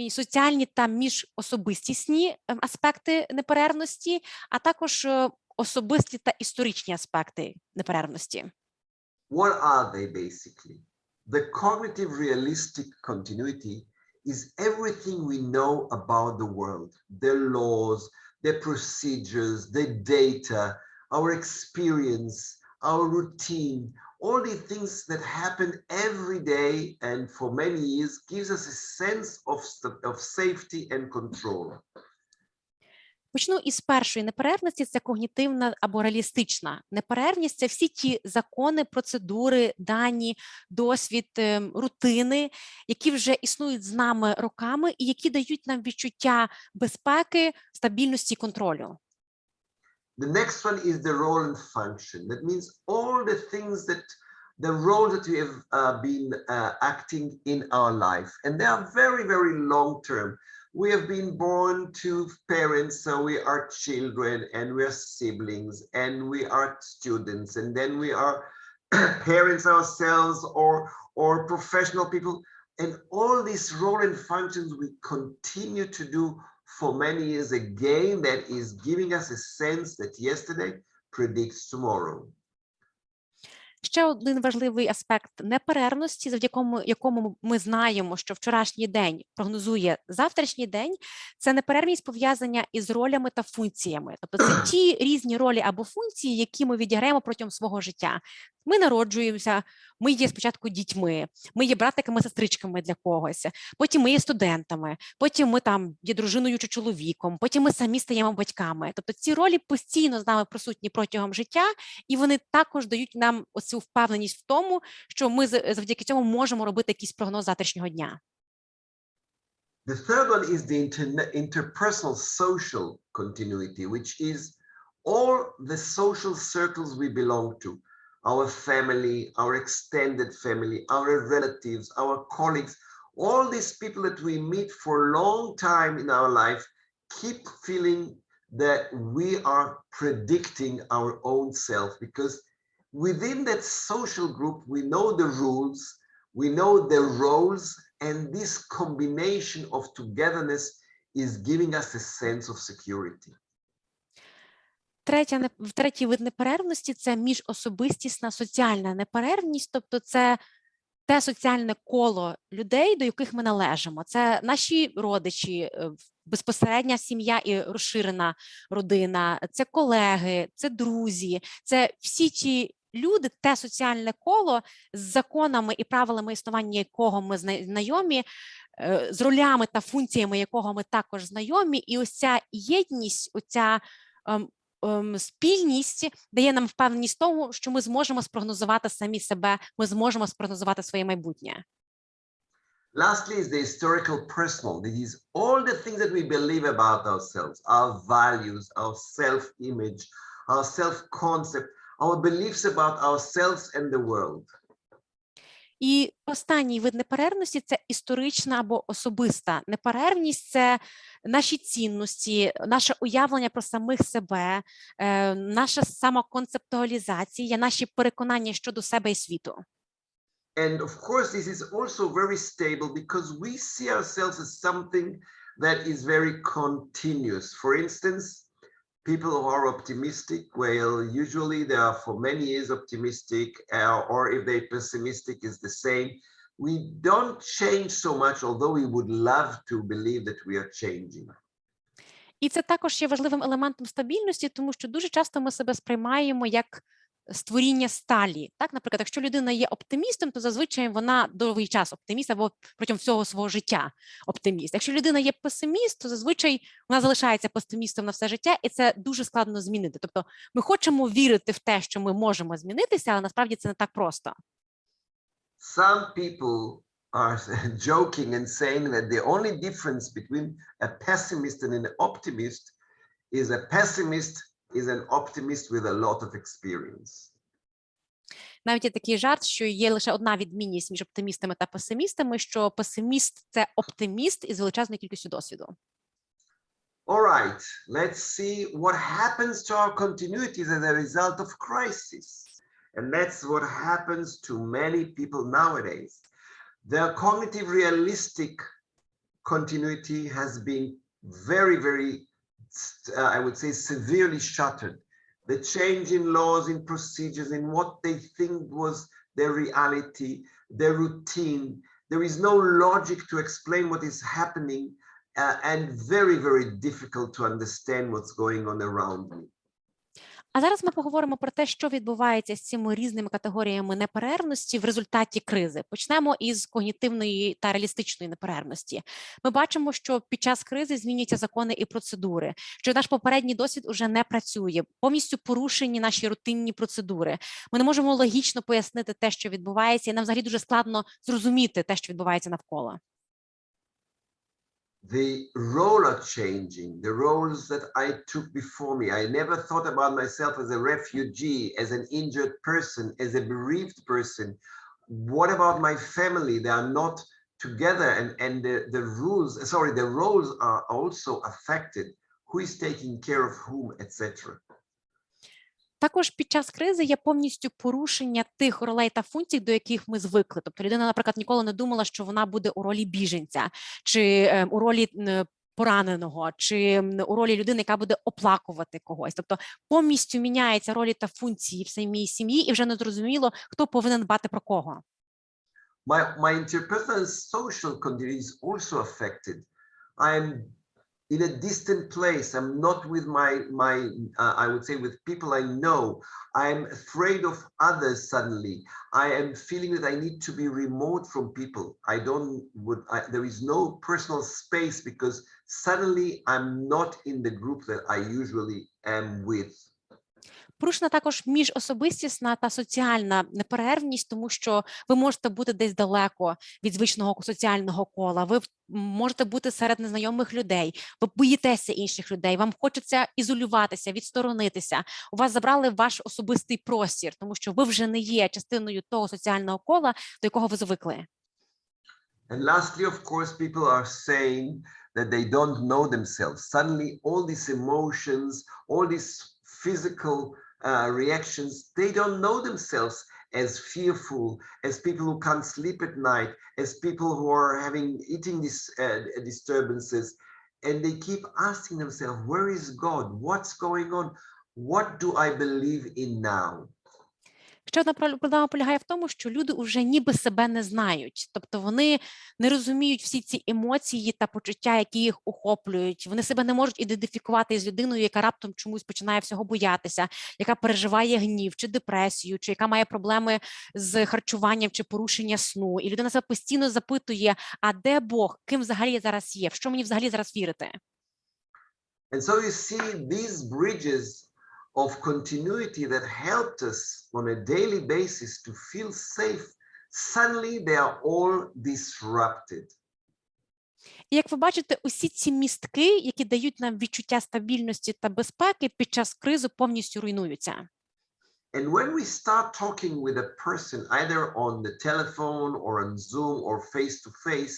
соціальні та міжособистісні аспекти неперервності, а також особисті та історичні аспекти неперервності. What are they basically? The cognitive realistic continuity is everything we know about the world, their laws, their procedures, their data, our experience, our routine, all the things that happen every day and for many years gives us a sense of safety and control. Почну із першої неперервності – це когнітивна або реалістична неперервність. Це всі ті закони, процедури, дані, досвід, рутини, які вже існують з нами роками і які дають нам відчуття безпеки, стабільності і контролю. The next one is the role and function. That means all the things that, the role that we have been acting in our life. And they are very, very long term. We have been born to parents, so we are children and we are siblings and we are students and then we are parents ourselves or professional people. And all these role and functions we continue to do for many years again, that is giving us a sense that yesterday predicts tomorrow. Ще один важливий аспект неперервності, завдяки якому ми знаємо, що вчорашній день прогнозує завтрашній день, це неперервність пов'язання із ролями та функціями. Тобто це ті різні ролі або функції, які ми відіграємо протягом свого життя. Ми народжуємося, ми є спочатку дітьми, ми є братиками, сестричками для когось, потім ми є студентами, потім ми там є дружиною чи чоловіком, потім ми самі стаємо батьками. Тобто ці ролі постійно з нами присутні протягом життя, і вони також дають нам оцю впевненість в тому, що ми завдяки цьому можемо робити якийсь прогноз завтрашнього дня. The third one is the interpersonal social continuity, which is all the social circles we belong to. Our family, our extended family, our relatives, our colleagues, all these people that we meet for a long time in our life keep feeling that we are predicting our own self, because within that social group, we know the rules, we know the roles, and this combination of togetherness is giving us a sense of security. Третій вид неперервності – це міжособистісна соціальна неперервність, тобто це те соціальне коло людей, до яких ми належимо. Це наші родичі, безпосередня сім'я і розширена родина, це колеги, це друзі, це всі ті люди, те соціальне коло з законами і правилами існування якого ми знайомі, з ролями та функціями якого ми також знайомі, і ось ця єдність, оця спільність дає нам впевненість в тому, що ми зможемо спрогнозувати самі себе, ми зможемо спрогнозувати своє майбутнє. Lastly is the historical personal. This is all the things that we believe about ourselves, our values, our self-image, our self-concept, our beliefs about ourselves and the world. І останній вид неперервності – це історична або особиста. Неперервність – це наші цінності, наше уявлення про самих себе, наша самоконцептуалізація, наші переконання щодо себе і світу. And of course, this is also very stable because we see ourselves as something that is very continuous. For instance, people who are optimistic, well, usually they are for many years optimistic, or if they're pessimistic, is the same. We don't change so much, although we would love to believe that we are changing. І це також є важливим елементом стабільності, тому що дуже часто ми себе сприймаємо як створіння сталі. Так, наприклад, якщо людина є оптимістом, то зазвичай вона довгий час оптиміст або протягом всього свого життя оптиміст. Якщо людина є песиміст, то зазвичай вона залишається песимістом на все життя, і це дуже складно змінити. Тобто ми хочемо вірити в те, що ми можемо змінитися, але насправді це не так просто. Some people are joking and saying that the only difference between a pessimist and an optimist is a pessimist is an optimist with a lot of experience. Навіть є такий жарт, що є лише одна відмінність між оптимістами та песимістами, що песиміст – це оптиміст із величезною кількістю досвіду. All right, let's see what happens to our continuities as a result of crisis. And that's what happens to many people nowadays. Their cognitive realistic continuity has been very, very, I would say, severely shattered. The change in laws, in procedures, in what they think was their reality, their routine. There is no logic to explain what is happening, and very, very difficult to understand what's going on around me. А зараз ми поговоримо про те, що відбувається з цими різними категоріями неперервності в результаті кризи. Почнемо із когнітивної та реалістичної неперервності. Ми бачимо, що під час кризи змінюються закони і процедури, що наш попередній досвід уже не працює, повністю порушені наші рутинні процедури. Ми не можемо логічно пояснити те, що відбувається, і нам взагалі дуже складно зрозуміти те, що відбувається навколо. The role are changing, the roles that I took before me. I never thought about myself as a refugee, as an injured person, as a bereaved person. What about my family? They are not together, and the roles are also affected. Who is taking care of whom, etc. Також під час кризи є повністю порушення тих ролей та функцій, до яких ми звикли. Тобто людина, наприклад, ніколи не думала, що вона буде у ролі біженця, чи у ролі пораненого, чи у ролі людини, яка буде оплакувати когось. Тобто повністю міняються ролі та функції в самій сім'ї, і вже не зрозуміло, хто повинен дбати про кого. My interpersonal social continuity is also affected. I'm in a distant place. I'm not with I would say with people I know. I'm afraid of others suddenly. I am feeling that I need to be remote from people. There is no personal space because suddenly I'm not in the group that I usually am with. Порушена також міжособистісна та соціальна неперервність, тому що ви можете бути десь далеко від звичного соціального кола, ви можете бути серед незнайомих людей, ви боїтеся інших людей, вам хочеться ізолюватися, відсторонитися, у вас забрали ваш особистий простір, тому що ви вже не є частиною того соціального кола, до якого ви звикли. And lastly, of course, people are saying that they don't know themselves. Suddenly, all these emotions, all these physical reactions, they don't know themselves as fearful, as people who can't sleep at night, as people who are having eating disturbances, and they keep asking themselves, where is God? What's going on? What do I believe in now? Ще одна проблема полягає в тому, що люди вже ніби себе не знають, тобто вони не розуміють всі ці емоції та почуття, які їх охоплюють, вони себе не можуть ідентифікувати з людиною, яка раптом чомусь починає всього боятися, яка переживає гнів чи депресію, чи яка має проблеми з харчуванням чи порушення сну, і людина себе постійно запитує, а де Бог, ким взагалі я зараз є, в що мені взагалі зараз вірити? And so you see these bridges of continuity that helped us on a daily basis to feel safe, suddenly they are all disrupted. І як ви бачите, усі ці містки, які дають нам відчуття стабільності та безпеки, під час кризи повністю руйнуються. And when we start talking with a person, either on the telephone or on Zoom or face to face,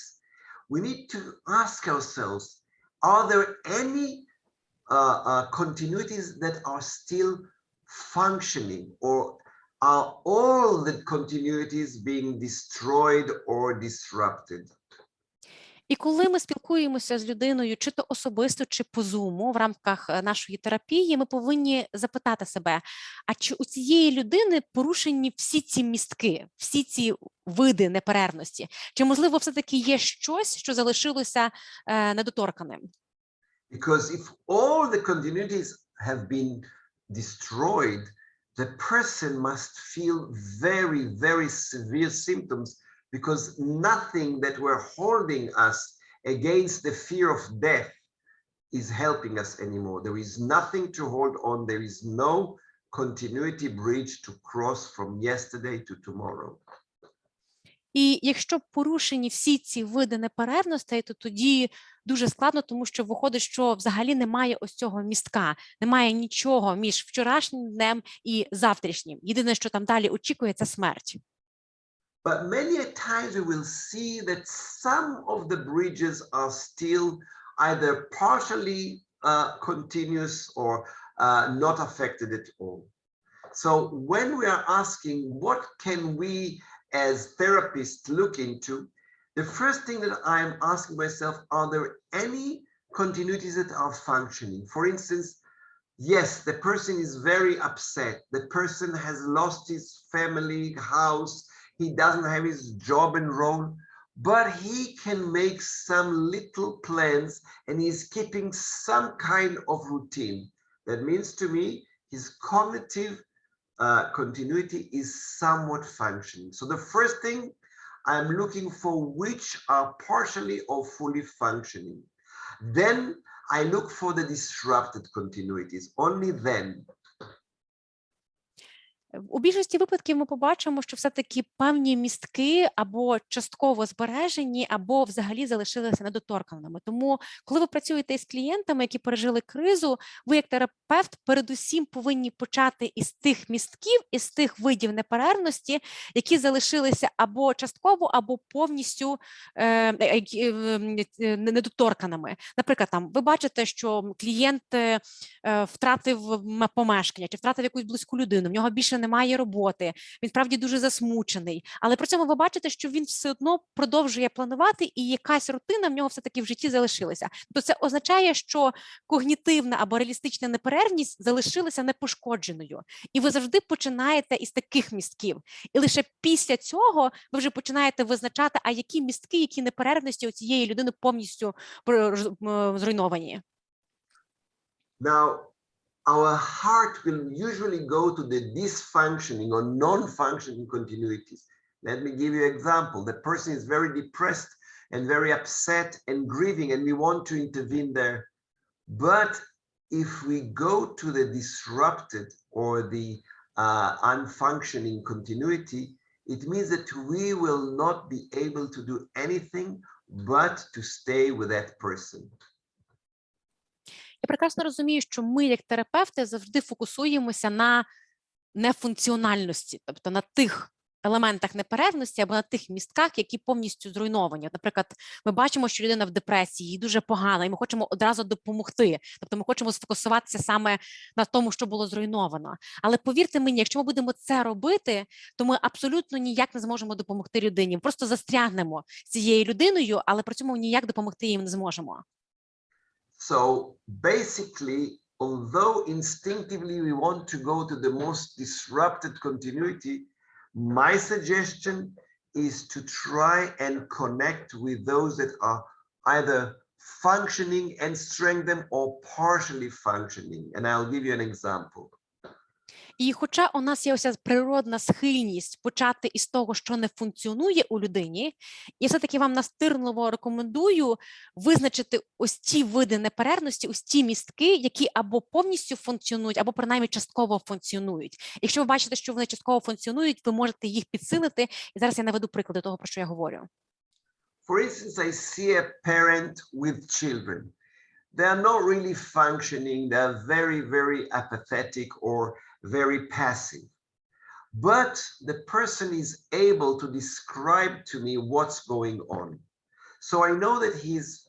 we need to ask ourselves, are there any continuities that are still functioning, or are all the continuities being destroyed or disrupted? І коли ми спілкуємося з людиною, чи то особисто, чи по Zoom в рамках нашої терапії, ми повинні запитати себе, а чи у цієї людини порушені всі ці містки, всі ці види неперервності? Чи, можливо, все-таки є щось, що залишилося недоторканим? Because if all the continuities have been destroyed, the person must feel very, very severe symptoms, because nothing that we're holding us against the fear of death is helping us anymore. There is nothing to hold on. There is no continuity bridge to cross from yesterday to tomorrow. І якщо порушені всі ці види неперервностей, то тоді дуже складно, тому що виходить, що взагалі немає ось цього містка, немає нічого між вчорашнім днем і завтрашнім. Єдине, що там далі очікує, це смерть. But many times we will see that some of the bridges are still either partially continuous or not affected at all. So when we are asking what can we as therapists look into, the first thing that I'm asking myself, are there any continuities that are functioning? For instance, yes, the person is very upset. The person has lost his family, house. He doesn't have his job and role, but he can make some little plans and he's keeping some kind of routine. That means to me, his cognitive continuity is somewhat functioning. So the first thing I'm looking for, which are partially or fully functioning. Then I look for the disrupted continuities. Only then. У більшості випадків ми побачимо, що все-таки певні містки або частково збережені, або взагалі залишилися недоторканими. Тому, коли ви працюєте із клієнтами, які пережили кризу, ви як терапевт передусім повинні почати із тих містків, із тих видів неперервності, які залишилися або частково, або повністю недоторканими. Наприклад, там ви бачите, що клієнт втратив помешкання, чи втратив якусь близьку людину, в нього більше немає роботи, він справді дуже засмучений, але при цьому ви бачите, що він все одно продовжує планувати і якась рутина в нього все-таки в житті залишилася. То це означає, що когнітивна або реалістична неперервність залишилася непошкодженою. І ви завжди починаєте із таких містків. І лише після цього ви вже починаєте визначати, а які містки, які неперервності у цієї людини повністю зруйновані. Now, our heart will usually go to the dysfunctioning or non-functioning continuities. Let me give you an example. The person is very depressed and very upset and grieving, and we want to intervene there. But if we go to the disrupted or the unfunctioning continuity, it means that we will not be able to do anything but to stay with that person. Я прекрасно розумію, що ми, як терапевти, завжди фокусуємося на нефункціональності, тобто на тих елементах неперервності або на тих містках, які повністю зруйновані. Наприклад, ми бачимо, що людина в депресії, їй дуже погано, і ми хочемо одразу допомогти. Тобто ми хочемо сфокусуватися саме на тому, що було зруйновано. Але повірте мені, якщо ми будемо це робити, то ми абсолютно ніяк не зможемо допомогти людині. Ми просто застрягнемо з цією людиною, але при цьому ніяк допомогти їм не зможемо. So basically, although instinctively we want to go to the most disrupted continuity, my suggestion is to try and connect with those that are either functioning and strengthen them or partially functioning. And I'll give you an example. І хоча у нас є ось ця природна схильність почати із того, що не функціонує у людині, я все-таки вам настирливо рекомендую визначити ось ці види неперервності, ось ці містки, які або повністю функціонують, або принаймні частково функціонують. Якщо ви бачите, що вони частково функціонують, ви можете їх підсилити. І зараз я наведу приклади того, про що я говорю. For instance, I see a parent with children. They are not really functioning. They are very, very apathetic or very passive. but the person is able to describe to me what's going on. So I know that his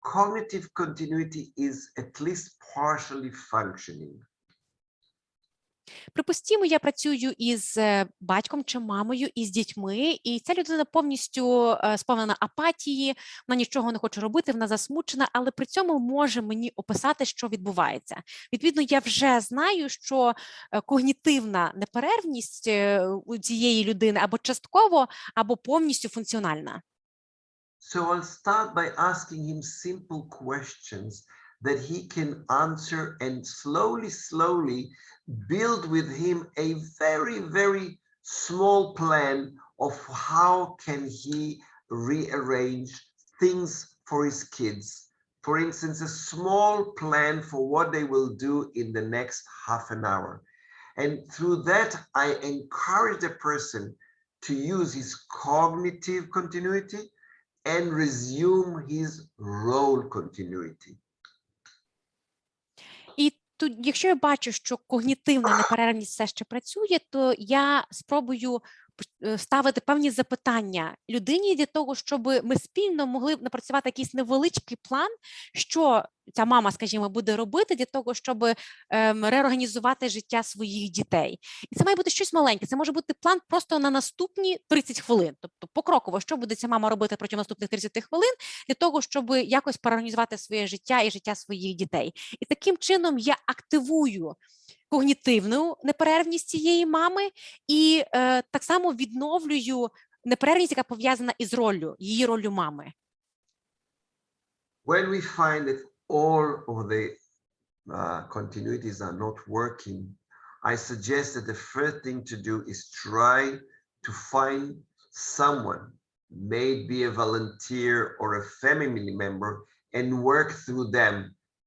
cognitive continuity is at least partially functioning. Припустімо, я працюю із батьком чи мамою, із дітьми, і ця людина повністю сповнена апатії, вона нічого не хоче робити, вона засмучена, але при цьому може мені описати, що відбувається. Відповідно, я вже знаю, що когнітивна неперервність у цієї людини або частково, або повністю функціональна. So I'll start by asking him simple questions that he can answer and slowly build with him a very small plan of how can he rearrange things for his kids. For instance, a small plan for what they will do in the next half an hour. And through that, I encourage the person to use his cognitive continuity and resume his role continuity. І тут, якщо я бачу, що когнітивна неперервність все ще працює, то я спробую ставити певні запитання людині для того, щоб ми спільно могли напрацювати якийсь невеличкий план, що ця мама, скажімо, буде робити для того, щоб реорганізувати життя своїх дітей. І це має бути щось маленьке, це може бути план просто на наступні 30 хвилин, тобто покроково, що буде ця мама робити протягом наступних 30 хвилин для того, щоб якось переорганізувати своє життя і життя своїх дітей. І таким чином я активую когнітивну неперервність цієї мами і так само відновлюю неперервність, яка пов'язана із її роллю мами. When we find that all of the continuities are not working, I suggest that the first thing to do is try to find someone, maybe a volunteer or a family member, and work through them.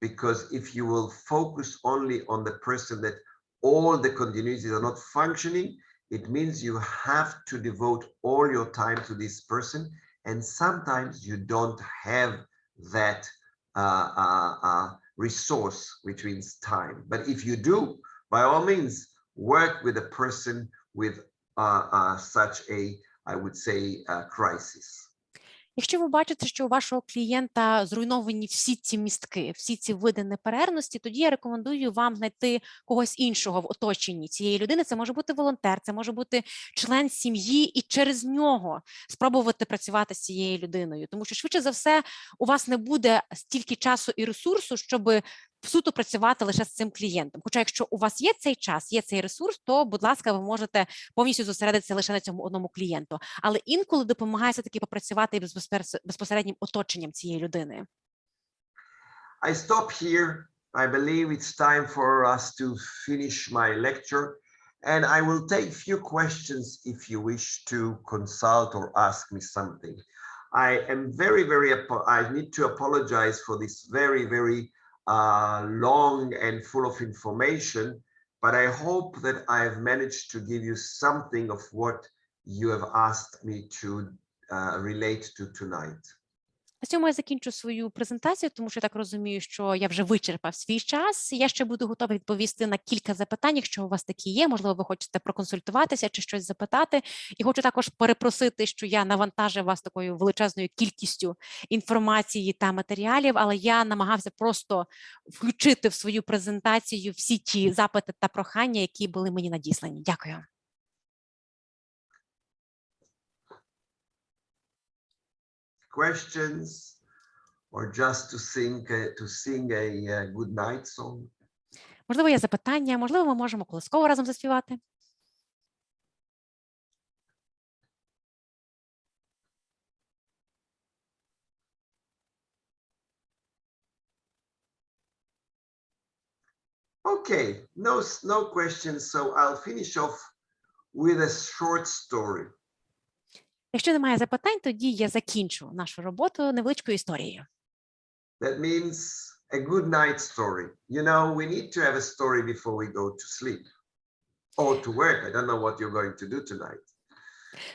Because if you will focus only on the person that all the continuities are not functioning, it means you have to devote all your time to this person. And sometimes you don't have that resource, which means time. But if you do, by all means, work with a person with such a, I would say, crisis. Якщо ви бачите, що у вашого клієнта зруйновані всі ці містки, всі ці види неперервності, тоді я рекомендую вам знайти когось іншого в оточенні цієї людини. Це може бути волонтер, це може бути член сім'ї, і через нього спробувати працювати з цією людиною. Тому що, швидше за все, у вас не буде стільки часу і ресурсу, щоб суто працювати лише з цим клієнтом. Хоча якщо у вас є цей час, є цей ресурс, то, будь ласка, ви можете повністю зосередитися лише на цьому одному клієнту. Але інколи допомагає все-таки попрацювати і безпосереднім оточенням цієї людини. I stop here. I believe it's time for us to finish my lecture. And I will take few questions if you wish to consult or ask me something. I am I need to apologize for this very long and full of information, but I hope that I've managed to give you something of what you have asked me to relate to tonight. На цьому я закінчу свою презентацію, тому що я так розумію, що я вже вичерпав свій час. Я ще буду готова відповісти на кілька запитань, якщо у вас такі є. Можливо, ви хочете проконсультуватися чи щось запитати. І хочу також перепросити, що я навантажив вас такою величезною кількістю інформації та матеріалів, але я намагався просто включити в свою презентацію всі ті запити та прохання, які були мені надіслані. Дякую. Questions or just to sing a good night song? Можливо, є запитання, можливо, ми можемо колисково разом заспівати. Okay, no questions, so I'll finish off with a short story. Якщо немає запитань, тоді я закінчу нашу роботу невеличкою історією. That means a good night story. You know, we need to have a story before we go to sleep or to work. I don't know what you're going to do tonight.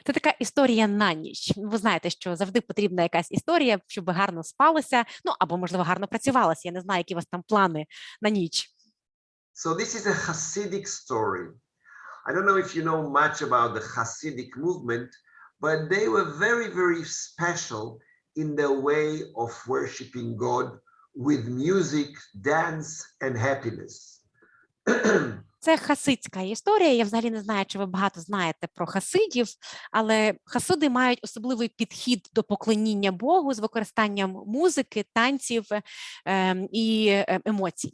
Це така історія на ніч. Ви знаєте, що завжди потрібна якась історія, щоб гарно спалося, ну або, можливо, гарно працювалося. Я не знаю, які у вас там плани на ніч. So this is a Hasidic story. I don't know if you know much about the Hasidic movement, but they were very, very special in their way of worshiping God with music, dance, and happiness. Це хасидська історія. Я взагалі не знаю, чи ви багато знаєте про хасидів, але хасиди мають особливий підхід до поклоніння Богу з використанням музики, танців і емоцій.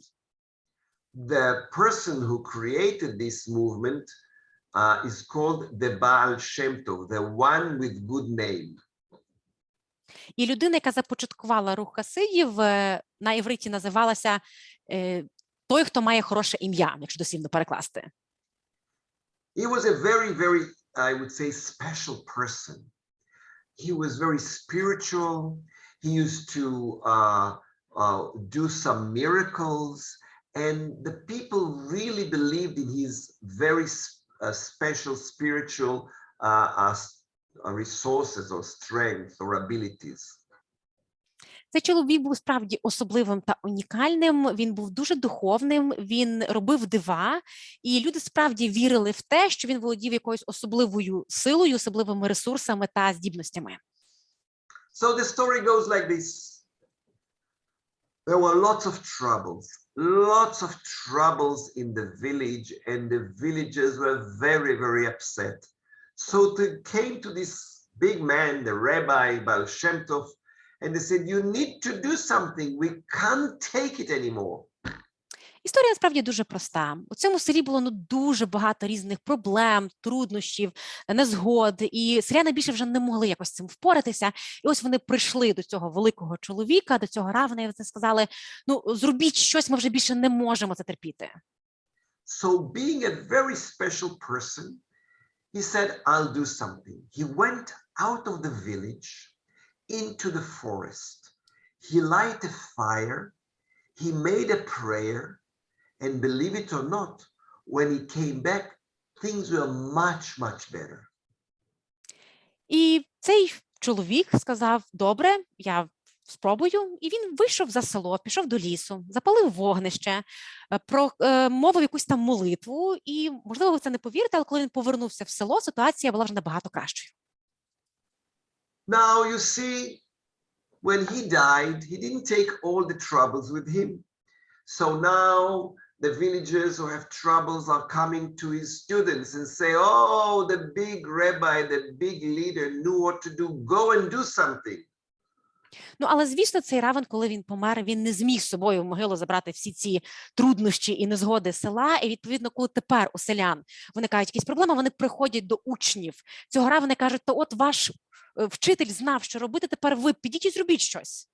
The person who created this movement is called the Baal Shem Tov, the one with good name. І людина, яка започаткувала рух хасидів, на івриті називалася той, хто має хороше ім'я, якщо дослівно перекласти. He was a very, very, I would say, special person. He was very spiritual. He used to do some miracles, and the people really believed in his very special spiritual resources or strength or abilities. Цей чоловік був справді особливим та унікальним, він був дуже духовним, він робив дива, і люди справді вірили в те, що він володів якоюсь особливою силою, особливими ресурсами та здібностями. So the story goes like this. There were lots of troubles in the village, and the villagers were very, very upset. So they came to this big man, the Rabbi Baal Shem Tov, and they said, you need to do something. We can't take it anymore. Історія насправді дуже проста. У цьому селі було дуже багато різних проблем, труднощів, незгод, і селяни більше вже не могли якось з цим впоратися. І ось вони прийшли до цього великого чоловіка, до цього раввина, і вони сказали, зробіть щось, ми вже більше не можемо це терпіти. So being a very special person, he said, I'll do something. He went out of the village into the forest. He lit a fire. He made a prayer. And believe it or not, when he came back, things were much, much better. І цей чоловік сказав, добре, я спробую. І він вийшов за село, пішов до лісу, запалив вогнище, промовив якусь там молитву. І, можливо, ви це не повірите, але коли він повернувся в село, ситуація була вже набагато кращою. Now, you see, when he died, he didn't take all the troubles with him. So now the villagers who have troubles are coming to his students and say, oh, the big rabbi, the big leader knew what to do. Go and do something. Але, звісно, цей раввин, коли він помер, він не зміг з собою в могилу забрати всі ці труднощі і незгоди села. І, відповідно, коли тепер у селян виникають якісь проблеми, вони приходять до учнів цього раввина і кажуть, то от ваш вчитель знав, що робити, тепер ви підіть і зробіть щось.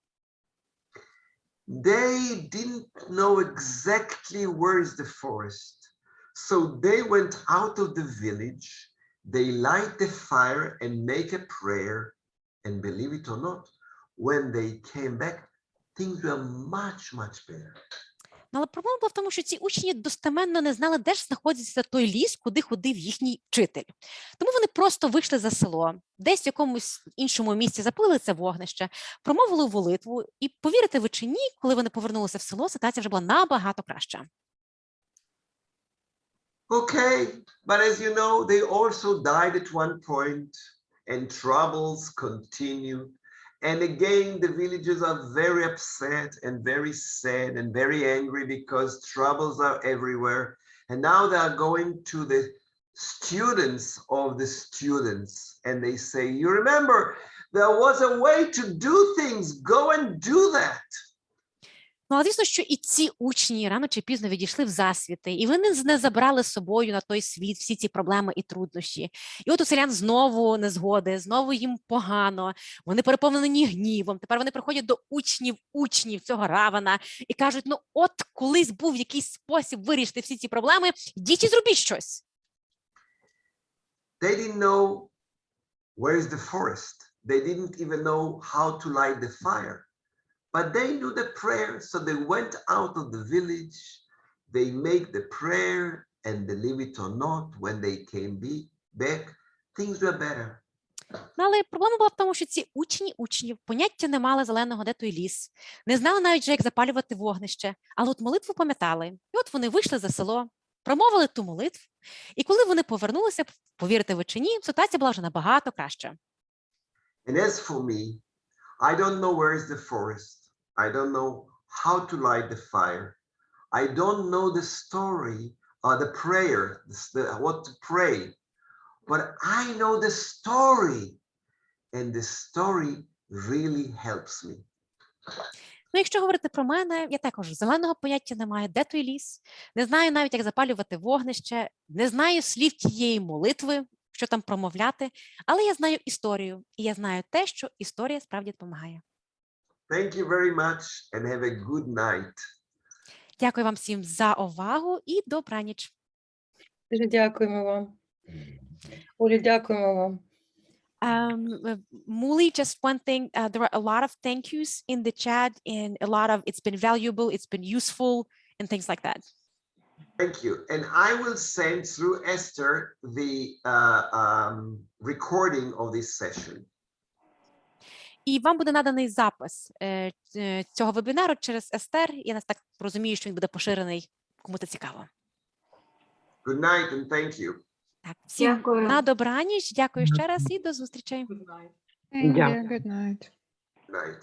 They didn't know exactly where is the forest. So they went out of the village, they light the fire and make a prayer, and believe it or not, when they came back, things were much, much better. Але проблема була в тому, що ці учні достеменно не знали, де ж знаходиться той ліс, куди ходив їхній вчитель. Тому вони просто вийшли за село, десь в якомусь іншому місці запалили це вогнище, промовили молитву, і повірите ви чи ні, коли вони повернулися в село, ситуація вже була набагато краща. Okay, but as you know, they also died at one point, and troubles continued. And again, the villagers are very upset and very sad and very angry because troubles are everywhere. And now they are going to the students of the students. And they say, you remember, there was a way to do things. Go and do that. Але, звісно, що і ці учні рано чи пізно відійшли в засвіти, і вони не забрали з собою на той світ всі ці проблеми і труднощі. І от у селян знову незгоди, знову їм погано, вони переповнені гнівом, тепер вони приходять до учнів цього раввина і кажуть, от колись був якийсь спосіб вирішити всі ці проблеми, йдіть і зробіть щось. They didn't know where is the forest. They didn't even know how to light the fire. But they knew the prayer, so they went out of the village, they made the prayer, and believe it or not, when they came back, things were better. Але проблема була в тому, що ці учнів поняття не мали зеленого, де той ліс, не знали навіть вже, як запалювати вогнище, але от молитву пам'ятали. І от вони вийшли за село, промовили ту молитву, І коли вони повернулися, повірите ви чи ні, ситуація була вже набагато краща. And as for me, I don't know where is the forest. I don't know how to light the fire. I don't know the story or the prayer, what to pray. But I know the story. And the story really helps me. Ну, якщо говорити про мене, я також зеленого поняття не маю, де той ліс, не знаю навіть, як запалювати вогнище, не знаю слів тієї молитви, що там промовляти, але я знаю історію, і я знаю те, що історія справді допомагає. Thank you very much and have a good night. Дякую вам всім за увагу і добраніч. Дуже дякуємо вам. Олі, дякуємо вам. Mooli, just one thing, there are a lot of thank yous in the chat and a lot of it's been valuable, it's been useful and things like that. Thank you. And I will send through Esther the recording of this session. І вам буде наданий запис цього вебінару через Естер. Я так розумію, що він буде поширений, кому це цікаво. Good night and thank you. Так, всім Дякую. на добраніч, дякую ще раз і до зустрічей. Good night. Night.